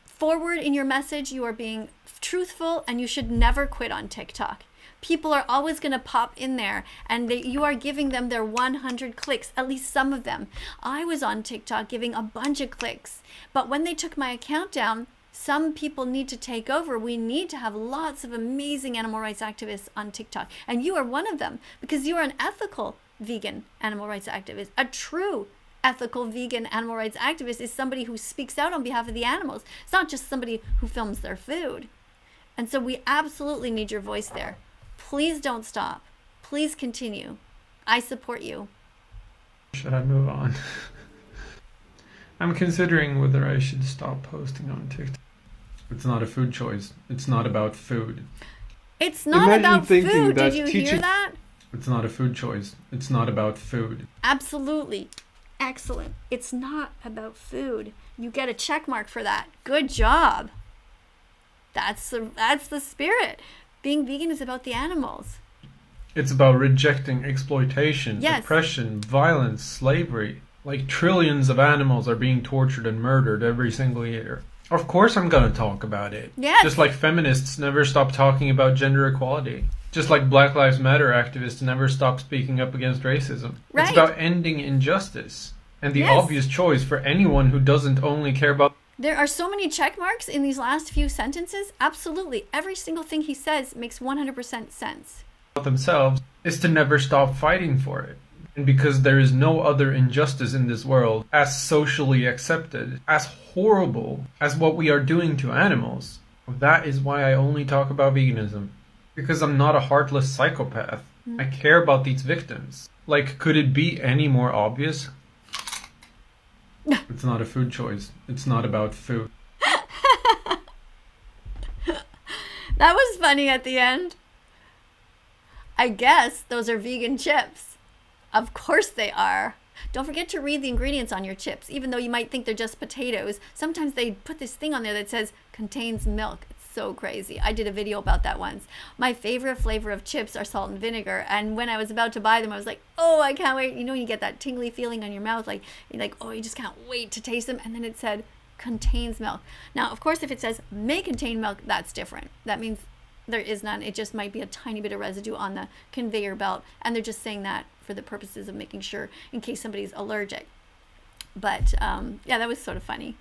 forward in your message. You are being truthful, and you should never quit on TikTok. people are always going to pop in there, and you are giving them their 100 clicks, at least some of them. I was on TikTok giving a bunch of clicks, but when they took my account down, some people need to take over. We need to have lots of amazing animal rights activists on TikTok. And you are one of them, because you are an ethical vegan animal rights activist. A true ethical vegan animal rights activist is somebody who speaks out on behalf of the animals. It's not just somebody who films their food. And so we absolutely need your voice there. Please don't stop. Please continue. I support you. Should I move on? I'm considering whether I should stop posting on TikTok. It's not a food choice. It's not about food. It's not Imagine about thinking food. that Did you teaching- hear that? It's not a food choice. It's not about food. Absolutely. Excellent. It's not about food. You get a check mark for that. Good job. That's the spirit. Being vegan is about the animals. It's about rejecting exploitation, Yes. oppression, violence, slavery. Like trillions of animals are being tortured and murdered every single year. Of course I'm going to talk about it. Yes. Just like feminists never stop talking about gender equality. Just like Black Lives Matter activists never stop speaking up against racism. Right. It's about ending injustice. And the Yes. obvious choice for anyone who doesn't only care about There are so many check marks in these last few sentences. Absolutely. Every single thing he says makes 100% sense. themselves is to never stop fighting for it. And because there is no other injustice in this world as socially accepted, as horrible as what we are doing to animals, that is why I only talk about veganism. Because I'm not a heartless psychopath. I care about these victims. Like, could it be any more obvious? It's not a food choice. It's not about food. That was funny at the end. I guess those are vegan chips. Of course they are. Don't forget to read the ingredients on your chips, even though you might think they're just potatoes. Sometimes they put this thing on there that says contains milk. It's so crazy. I did a video about that once. My favorite flavor of chips are salt and vinegar. And when I was about to buy them, I was like, oh, I can't wait. You know, you get that tingly feeling on your mouth. Like, you're like, oh, you just can't wait to taste them. And then it said contains milk. Now, of course, if it says may contain milk, that's different. That means there is none. It just might be a tiny bit of residue on the conveyor belt. And they're just saying that for the purposes of making sure in case somebody's allergic. But yeah, that was sort of funny.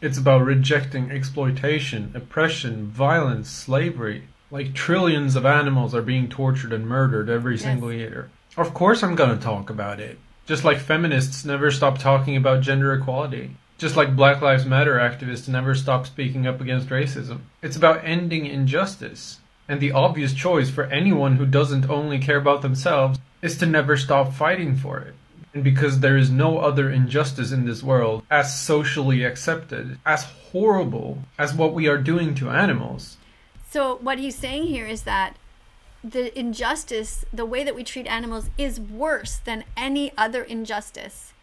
It's about rejecting exploitation, oppression, violence, slavery. Like trillions of animals are being tortured and murdered every single year. Of course I'm going to talk about it. Just like feminists never stop talking about gender equality. Just like Black Lives Matter activists never stop speaking up against racism. It's about ending injustice. And the obvious choice for anyone who doesn't only care about themselves is to never stop fighting for it. And because there is no other injustice in this world as socially accepted, as horrible as what we are doing to animals. So what he's saying here is that the injustice, the way that we treat animals, is worse than any other injustice.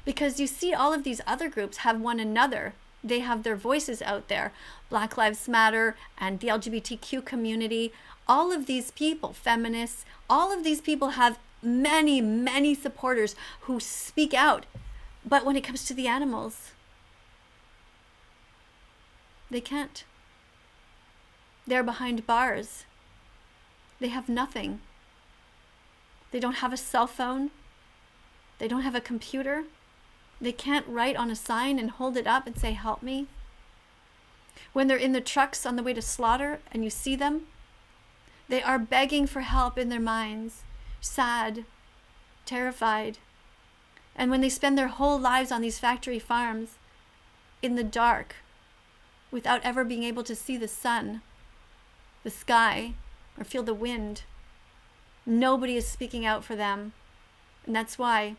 Because you see all of these other groups have one another. They have their voices out there. Black Lives Matter and the LGBTQ community, all of these people, feminists, all of these people have many, many supporters who speak out. But when it comes to the animals, they can't. They're behind bars. They have nothing. They don't have a cell phone. They don't have a computer. They can't write on a sign and hold it up and say, help me. When they're in the trucks on the way to slaughter and you see them, they are begging for help in their minds, sad, terrified. And when they spend their whole lives on these factory farms, in the dark, without ever being able to see the sun, the sky, or feel the wind, nobody is speaking out for them. And that's why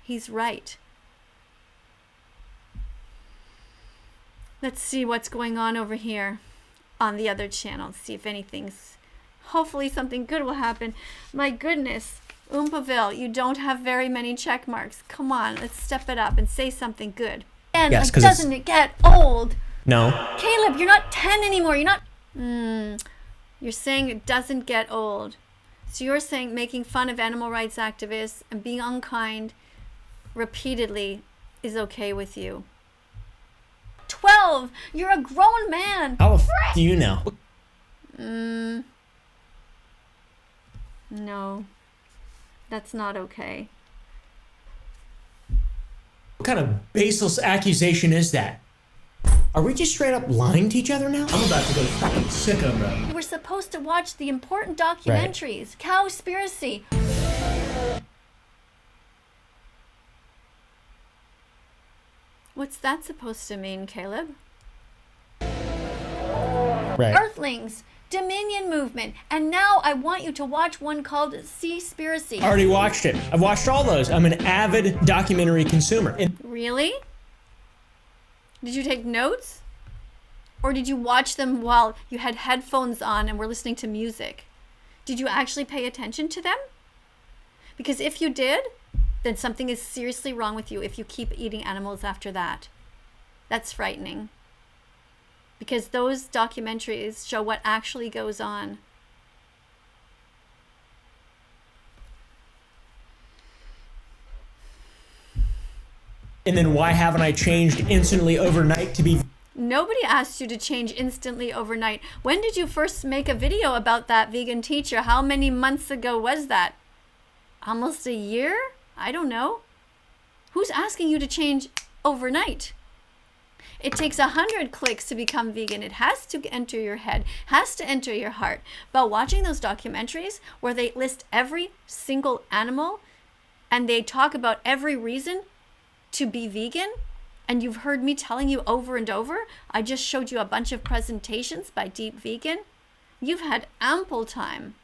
he's right. Let's see what's going on over here on the other channel. See if anything's, hopefully something good will happen. My goodness, Oompaville, you don't have very many check marks. Come on, let's step it up and say something good. And Yes, like, 'cause it's- doesn't it get old? No. Caleb, you're not 10 anymore. You're not. You're saying it doesn't get old. So you're saying making fun of animal rights activists and being unkind repeatedly is okay with you. 12. You're a grown man. How the f do you know? No, that's not okay. What kind of baseless accusation is that? Are we just straight up lying to each other now? I'm about to go fucking sicko mode. We're supposed to watch the important documentaries. Cowspiracy. What's that supposed to mean, Caleb? Right. Earthlings, Dominion Movement, and now I want you to watch one called Seaspiracy. I already watched it. I've watched all those. I'm an avid documentary consumer. Really? Did you take notes? Or did you watch them while you had headphones on and were listening to music? Did you actually pay attention to them? Because if you did, then something is seriously wrong with you if you keep eating animals after that. That's frightening. Because those documentaries show what actually goes on. And then why haven't I changed instantly overnight to be Nobody asked you to change instantly overnight. When did you first make a video about that vegan teacher? How many months ago was that? Almost a year? I don't know. Who's asking you to change overnight? It takes 100 clicks to become vegan. It has to enter your head, has to enter your heart. But watching those documentaries where they list every single animal and they talk about every reason to be vegan, and you've heard me telling you over and over, I just showed you a bunch of presentations by Deep Vegan. You've had ample time.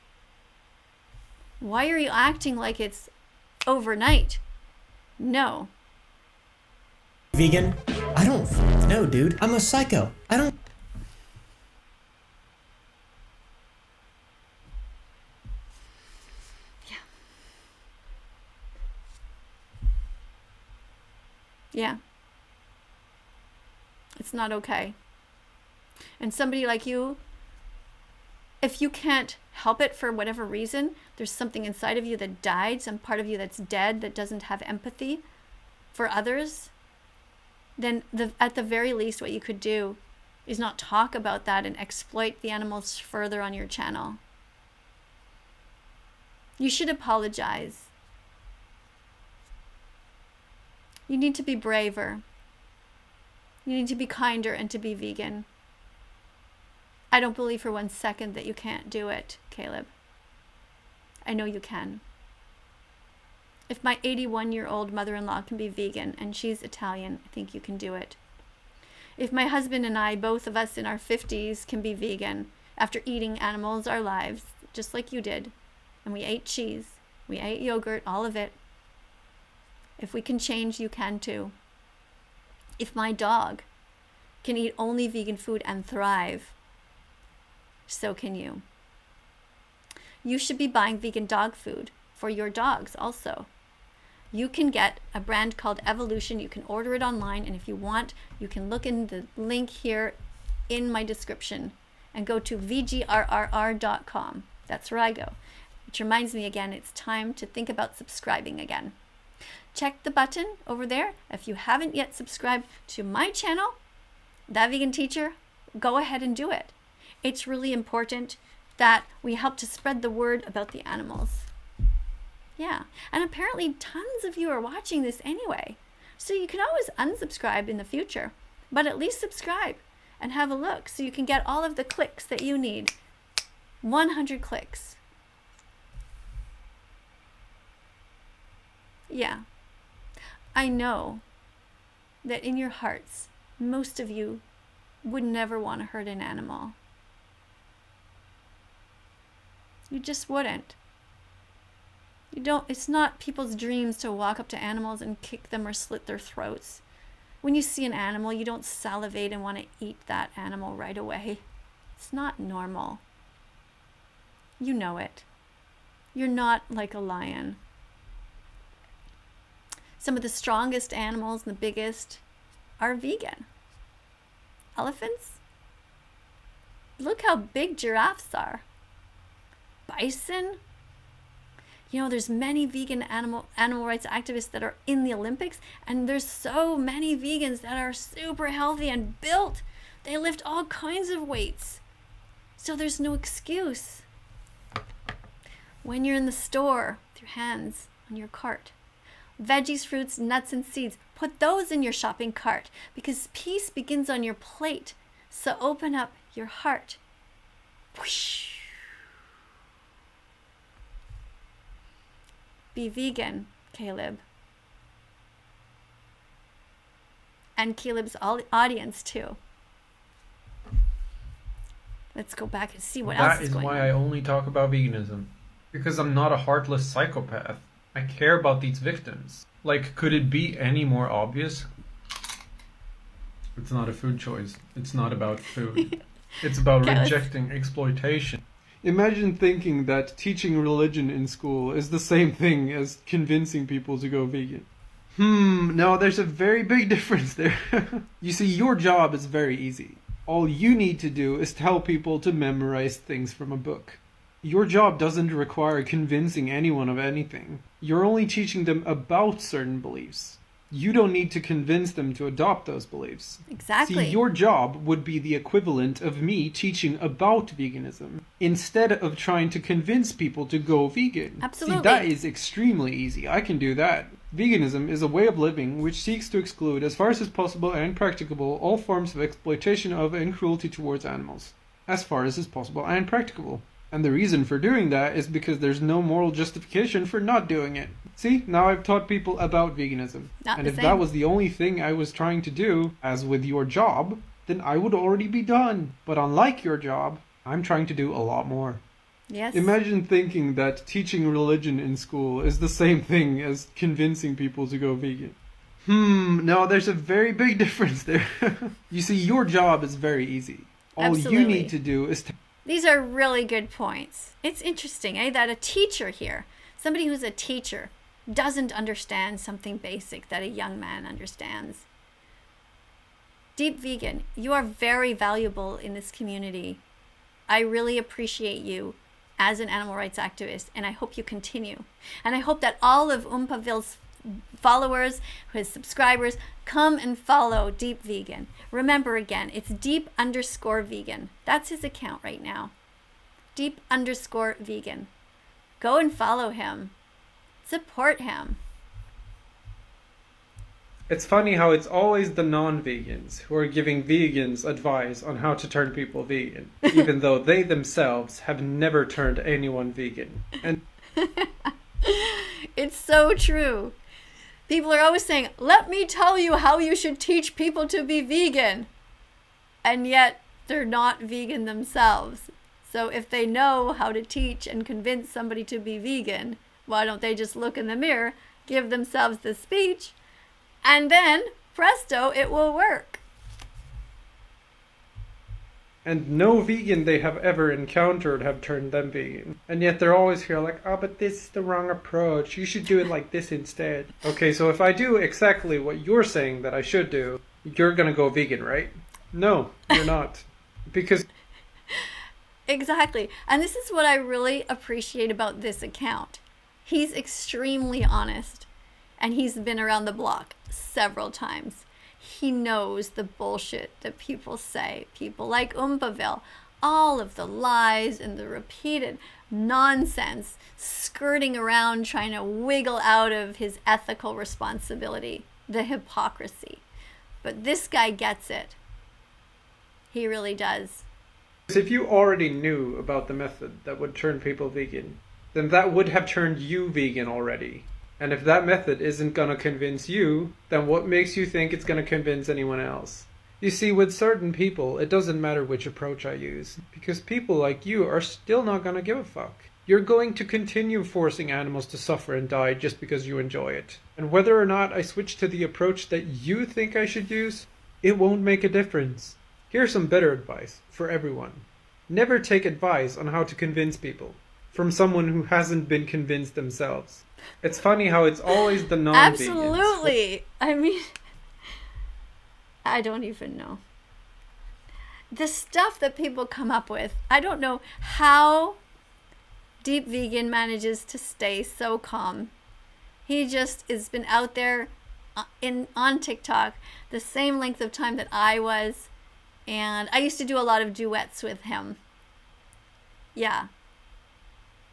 Why are you acting like it's overnight? No. vegan? I don't know, dude. I'm a psycho. I don't... Yeah. It's not okay. And somebody like you, if you can't help it for whatever reason, there's something inside of you that died, some part of you that's dead, that doesn't have empathy for others, then at the very least what you could do is not talk about that and exploit the animals further on your channel. You should apologize. You need to be braver. You need to be kinder and to be vegan. I don't believe for 1 second that you can't do it, Caleb. I know you can. If my 81-year-old mother-in-law can be vegan and she's Italian, I think you can do it. If my husband and I, both of us in our 50s, can be vegan after eating animals our lives, just like you did, and we ate cheese, we ate yogurt, all of it, if we can change, you can too. If my dog can eat only vegan food and thrive, so can you. You should be buying vegan dog food for your dogs also. You can get a brand called Evolution. You can order it online, and if you want, you can look in the link here in my description and go to vgrrr.com. That's where I go. Which reminds me again, it's time to think about subscribing again. Check the button over there. If you haven't yet subscribed to my channel, That Vegan Teacher, go ahead and do it. It's really important that we help to spread the word about the animals. Yeah, and apparently tons of you are watching this anyway. So you can always unsubscribe in the future, but at least subscribe and have a look so you can get all of the clicks that you need. 100 clicks. Yeah. I know that in your hearts, most of you would never want to hurt an animal. You just wouldn't. You don't, it's not people's dreams to walk up to animals and kick them or slit their throats. When you see an animal, you don't salivate and want to eat that animal right away. It's not normal. You know it. You're not like a lion. Some of the strongest animals and the biggest are vegan. Elephants? Look how big giraffes are. Bison? You know, there's many vegan animal rights activists that are in the Olympics, and there's so many vegans that are super healthy and built. They lift all kinds of weights. So there's no excuse. when you're in the store with your hands on your cart. Veggies, fruits, nuts, and seeds. Put those in your shopping cart because peace begins on your plate. So open up your heart. Whoosh. Be vegan, Caleb. And Caleb's audience too. Let's go back and see what else is going on. That is why I only talk about veganism. Because I'm not a heartless psychopath. I care about these victims. Like, could it be any more obvious? It's not a food choice. It's not about food. It's about rejecting exploitation. Imagine thinking that teaching religion in school is the same thing as convincing people to go vegan. No, there's a very big difference there. You see, your job is very easy. All you need to do is tell people to memorize things from a book. Your job doesn't require convincing anyone of anything. You're only teaching them about certain beliefs. You don't need to convince them to adopt those beliefs. Exactly. See, your job would be the equivalent of me teaching about veganism instead of trying to convince people to go vegan. Absolutely. See, that is extremely easy. I can do that. Veganism is a way of living which seeks to exclude, as far as possible and practicable, all forms of exploitation of and cruelty towards animals. As far as is possible and practicable. And the reason for doing that is because there's no moral justification for not doing it. See, now I've taught people about veganism. And if that was the only thing I was trying to do, as with your job, then I would already be done. But unlike your job, I'm trying to do a lot more. Yes. Imagine thinking that teaching religion in school is the same thing as convincing people to go vegan. No, there's a very big difference there. You see, your job is very easy. All you need to do is... These are really good points. It's interesting, that a teacher here, somebody who's a teacher, doesn't understand something basic that a young man understands. Deep Vegan, you are very valuable in this community. I really appreciate you as an animal rights activist, and I hope you continue. And I hope that all of Oompaville's followers, his subscribers, come and follow Deep Vegan. Remember again, it's Deep_Vegan. That's his account right now. Deep_Vegan. Go and follow him. Support him. It's funny how it's always the non-vegans who are giving vegans advice on how to turn people vegan, even though they themselves have never turned anyone vegan. And it's so true. People are always saying, let me tell you how you should teach people to be vegan. And yet they're not vegan themselves. So if they know how to teach and convince somebody to be vegan, why don't they just look in the mirror, give themselves the speech, and then, presto, it will work. And no vegan they have ever encountered have turned them vegan. And yet they're always here like, oh, but this is the wrong approach. You should do it like this instead. Okay, so if I do exactly what you're saying that I should do, you're gonna go vegan, right? No, you're not. Because... Exactly. And this is what I really appreciate about this account. He's extremely honest. And he's been around the block several times. He knows the bullshit that people say. People like Oompaville. All of the lies and the repeated nonsense skirting around trying to wiggle out of his ethical responsibility. The hypocrisy. But this guy gets it. He really does. If you already knew about the method that would turn people vegan, then that would have turned you vegan already. And if that method isn't going to convince you, then what makes you think it's going to convince anyone else? You see, with certain people, it doesn't matter which approach I use, because people like you are still not going to give a fuck. You're going to continue forcing animals to suffer and die just because you enjoy it. And whether or not I switch to the approach that you think I should use, it won't make a difference. Here's some better advice for everyone. Never take advice on how to convince people from someone who hasn't been convinced themselves. It's funny how it's always the non-vegans. Absolutely. I mean, I don't even know. The stuff that people come up with, I don't know how Deep Vegan manages to stay so calm. He just has been out there on TikTok the same length of time that I was. And I used to do a lot of duets with him. Yeah.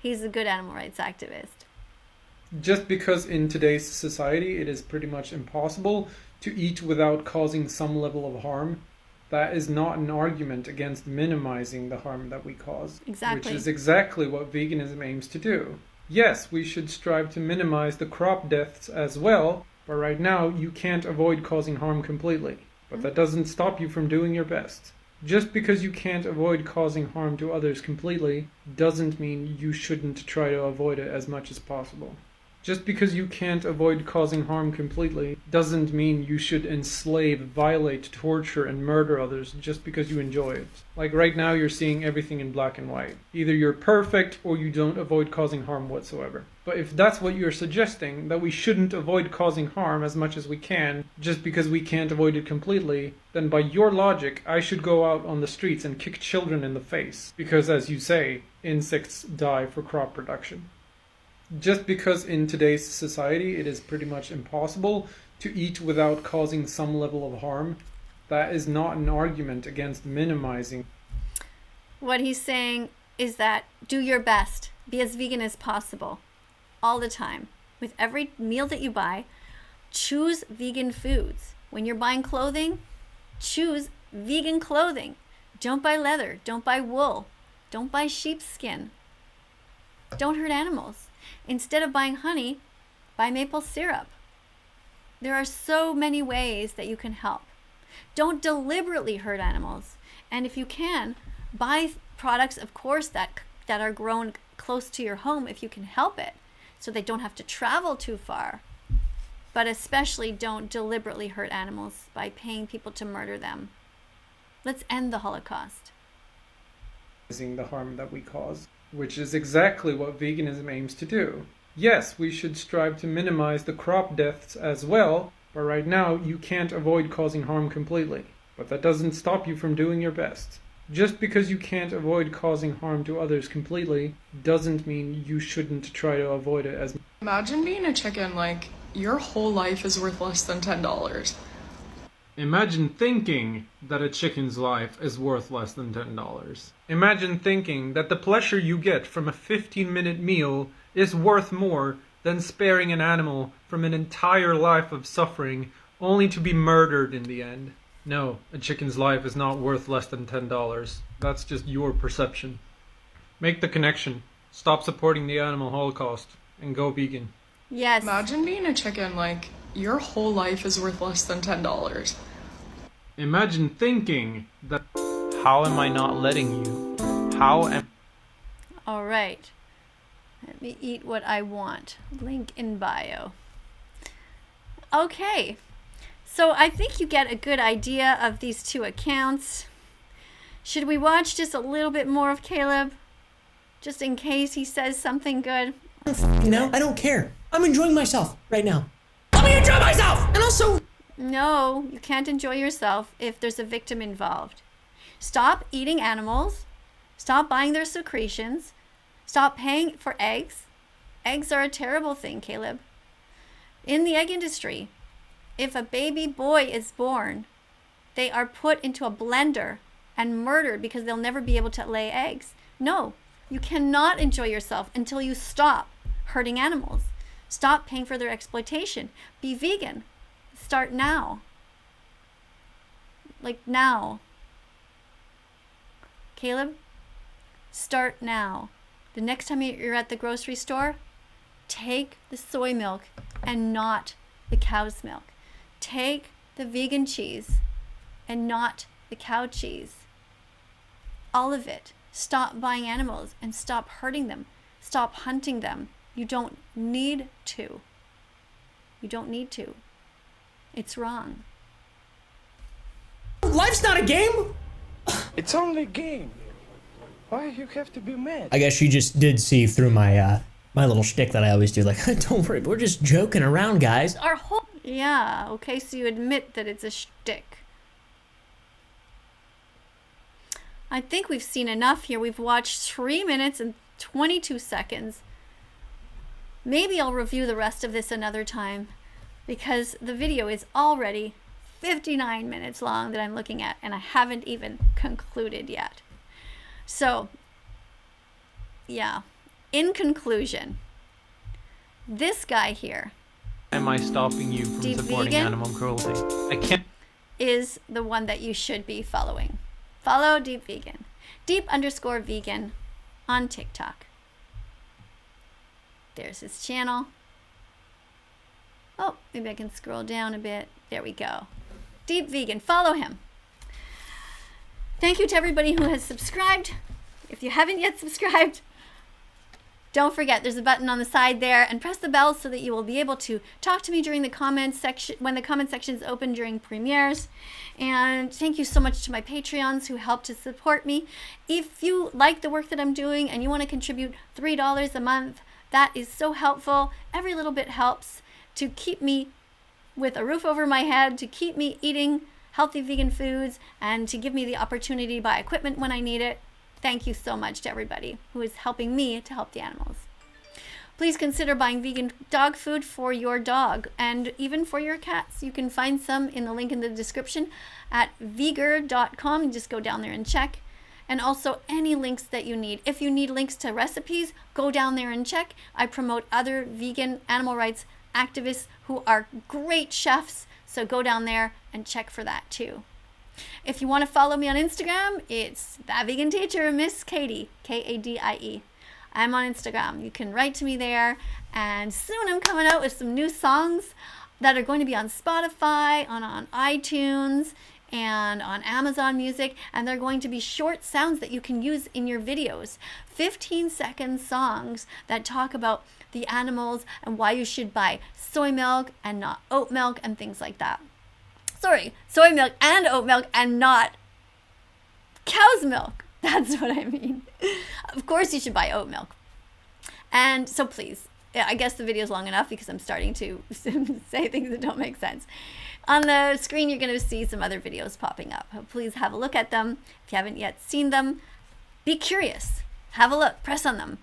he's a good animal rights activist. Just because in today's society it is pretty much impossible to eat without causing some level of harm, that is not an argument against minimizing the harm that we cause. Exactly. Which is exactly what veganism aims to do. Yes, we should strive to minimize the crop deaths as well, but right now you can't avoid causing harm completely. But that doesn't stop you from doing your best. Just because you can't avoid causing harm to others completely doesn't mean you shouldn't try to avoid it as much as possible. Just because you can't avoid causing harm completely doesn't mean you should enslave, violate, torture, and murder others just because you enjoy it. Like right now you're seeing everything in black and white. Either you're perfect or you don't avoid causing harm whatsoever. But if that's what you're suggesting, that we shouldn't avoid causing harm as much as we can just because we can't avoid it completely, then by your logic, I should go out on the streets and kick children in the face. Because as you say, insects die for crop production. Just because in today's society it is pretty much impossible to eat without causing some level of harm, that is not an argument against minimizing. What he's saying is that do your best, be as vegan as possible, all the time. With every meal that you buy, choose vegan foods. When you're buying clothing, choose vegan clothing. Don't buy leather, don't buy wool, don't buy sheepskin. Don't hurt animals. Instead of buying honey, buy maple syrup. There are so many ways that you can help. Don't deliberately hurt animals. And if you can, buy products, of course, that are grown close to your home if you can help it, so they don't have to travel too far. But especially don't deliberately hurt animals by paying people to murder them. Let's end the Holocaust. The harm that we cause, which is exactly what veganism aims to do. Yes, we should strive to minimize the crop deaths as well, but right now you can't avoid causing harm completely. But that doesn't stop you from doing your best. Just because you can't avoid causing harm to others completely doesn't mean you shouldn't try to avoid it as much. Imagine being a chicken, like, your whole life is worth less than $10. Imagine thinking that a chicken's life is worth less than $10. Imagine thinking that the pleasure you get from a 15-minute meal is worth more than sparing an animal from an entire life of suffering only to be murdered in the end. No, a chicken's life is not worth less than $10. That's just your perception. Make the connection. Stop supporting the animal holocaust and go vegan. Yes. Imagine being a chicken, like, your whole life is worth less than $10. Imagine thinking that, how am I not letting you? How am... All right. Let me eat what I want. Link in bio. Okay. So I think you get a good idea of these two accounts. Should we watch just a little bit more of Caleb? Just in case he says something good? You know, I don't care. I'm enjoying myself right now. Let me enjoy myself! And also... No, you can't enjoy yourself if there's a victim involved. Stop eating animals. Stop buying their secretions. Stop paying for eggs. Eggs are a terrible thing, Caleb. In the egg industry, if a baby boy is born, they are put into a blender and murdered because they'll never be able to lay eggs. No, you cannot enjoy yourself until you stop hurting animals. Stop paying for their exploitation. Be vegan. Start now. Like now. Caleb, start now. The next time you're at the grocery store, take the soy milk and not the cow's milk. Take the vegan cheese and not the cow cheese. All of it. Stop buying animals and stop hurting them. Stop hunting them. You don't need to. You don't need to. It's wrong. Life's not a game! It's only a game. Why you have to be mad? I guess she just did see through my my little shtick that I always do. Like, don't worry, we're just joking around, guys. Our whole... Yeah, okay, so you admit that it's a shtick. I think we've seen enough here. We've watched 3 minutes and 22 seconds. Maybe I'll review the rest of this another time, because the video is already 59 minutes long that I'm looking at, and I haven't even concluded yet. So, yeah, in conclusion, this guy here Am I stopping you from Deep supporting vegan? animal cruelty? I can't. is the one that you should be following. Follow Deep Vegan. Deep_vegan on TikTok. There's his channel. Oh, maybe I can scroll down a bit. There we go. Deep Vegan. Follow him. Thank you to everybody who has subscribed. If you haven't yet subscribed, don't forget there's a button on the side there, and press the bell so that you will be able to talk to me during the comments section when the comment section is open during premieres. And thank you so much to my Patreons who help to support me. If you like the work that I'm doing and you want to contribute $3 a month, that is so helpful. Every little bit helps to keep me with a roof over my head, to keep me eating healthy vegan foods, and to give me the opportunity to buy equipment when I need it. Thank you so much to everybody who is helping me to help the animals. Please consider buying vegan dog food for your dog and even for your cats. You can find some in the link in the description at veger.com. Just go down there and check. And also any links that you need. If you need links to recipes, go down there and check. I promote other vegan animal rights activists who are great chefs, so go down there and check for that too. If you want to follow me on Instagram, it's That Vegan Teacher, Miss Katie, Kadie. I'm on Instagram. You can write to me there, and soon I'm coming out with some new songs that are going to be on Spotify, on iTunes, and on Amazon Music, and they're going to be short sounds that you can use in your videos. 15-second songs that talk about the animals and why you should buy soy milk and not oat milk and things like that. Sorry, soy milk and oat milk and not cow's milk. That's what I mean. Of course you should buy oat milk. And so please, I guess the video is long enough because I'm starting to say things that don't make sense. On the screen, you're going to see some other videos popping up. Please have a look at them. If you haven't yet seen them, be curious. Have a look. Press on them.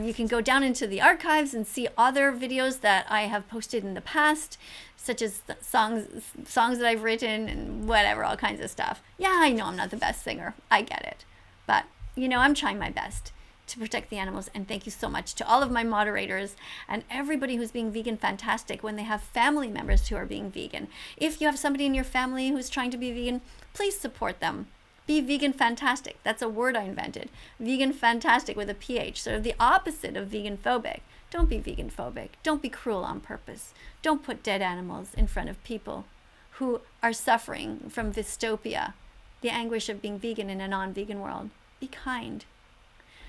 You can go down into the archives and see other videos that I have posted in the past, such as songs that I've written and whatever, all kinds of stuff. Yeah, I know I'm not the best singer. I get it. But, I'm trying my best to protect the animals. And thank you so much to all of my moderators and everybody who's being vegan fantastic when they have family members who are being vegan. If you have somebody in your family who's trying to be vegan, please support them. Be vegan fantastic. That's a word I invented. Vegan fantastic with a PH. So the opposite of vegan phobic. Don't be vegan phobic. Don't be cruel on purpose. Don't put dead animals in front of people who are suffering from dystopia, the anguish of being vegan in a non-vegan world. Be kind.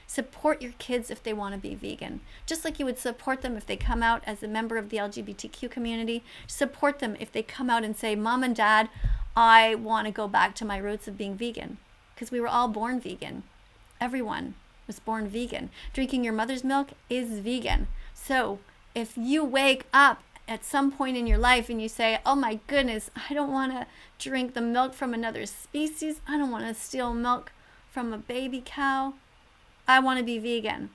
Support your kids if they want to be vegan. Just like you would support them if they come out as a member of the LGBTQ community. Support them if they come out and say, Mom and Dad, I want to go back to my roots of being vegan. Because we were all born vegan. Everyone was born vegan. Drinking your mother's milk is vegan. So if you wake up at some point in your life and you say, oh my goodness, I don't want to drink the milk from another species. I don't want to steal milk from a baby cow. I want to be vegan.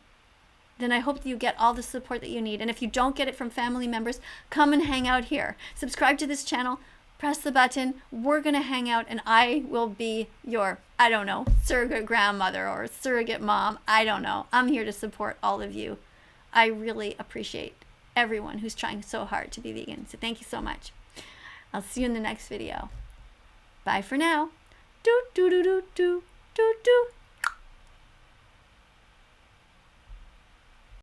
Then I hope that you get all the support that you need. And if you don't get it from family members, come and hang out here. Subscribe to this channel. Press the button. We're going to hang out and I will be your, I don't know, surrogate grandmother or surrogate mom. I don't know. I'm here to support all of you. I really appreciate everyone who's trying so hard to be vegan. So thank you so much. I'll see you in the next video. Bye for now. Do do do do do do do.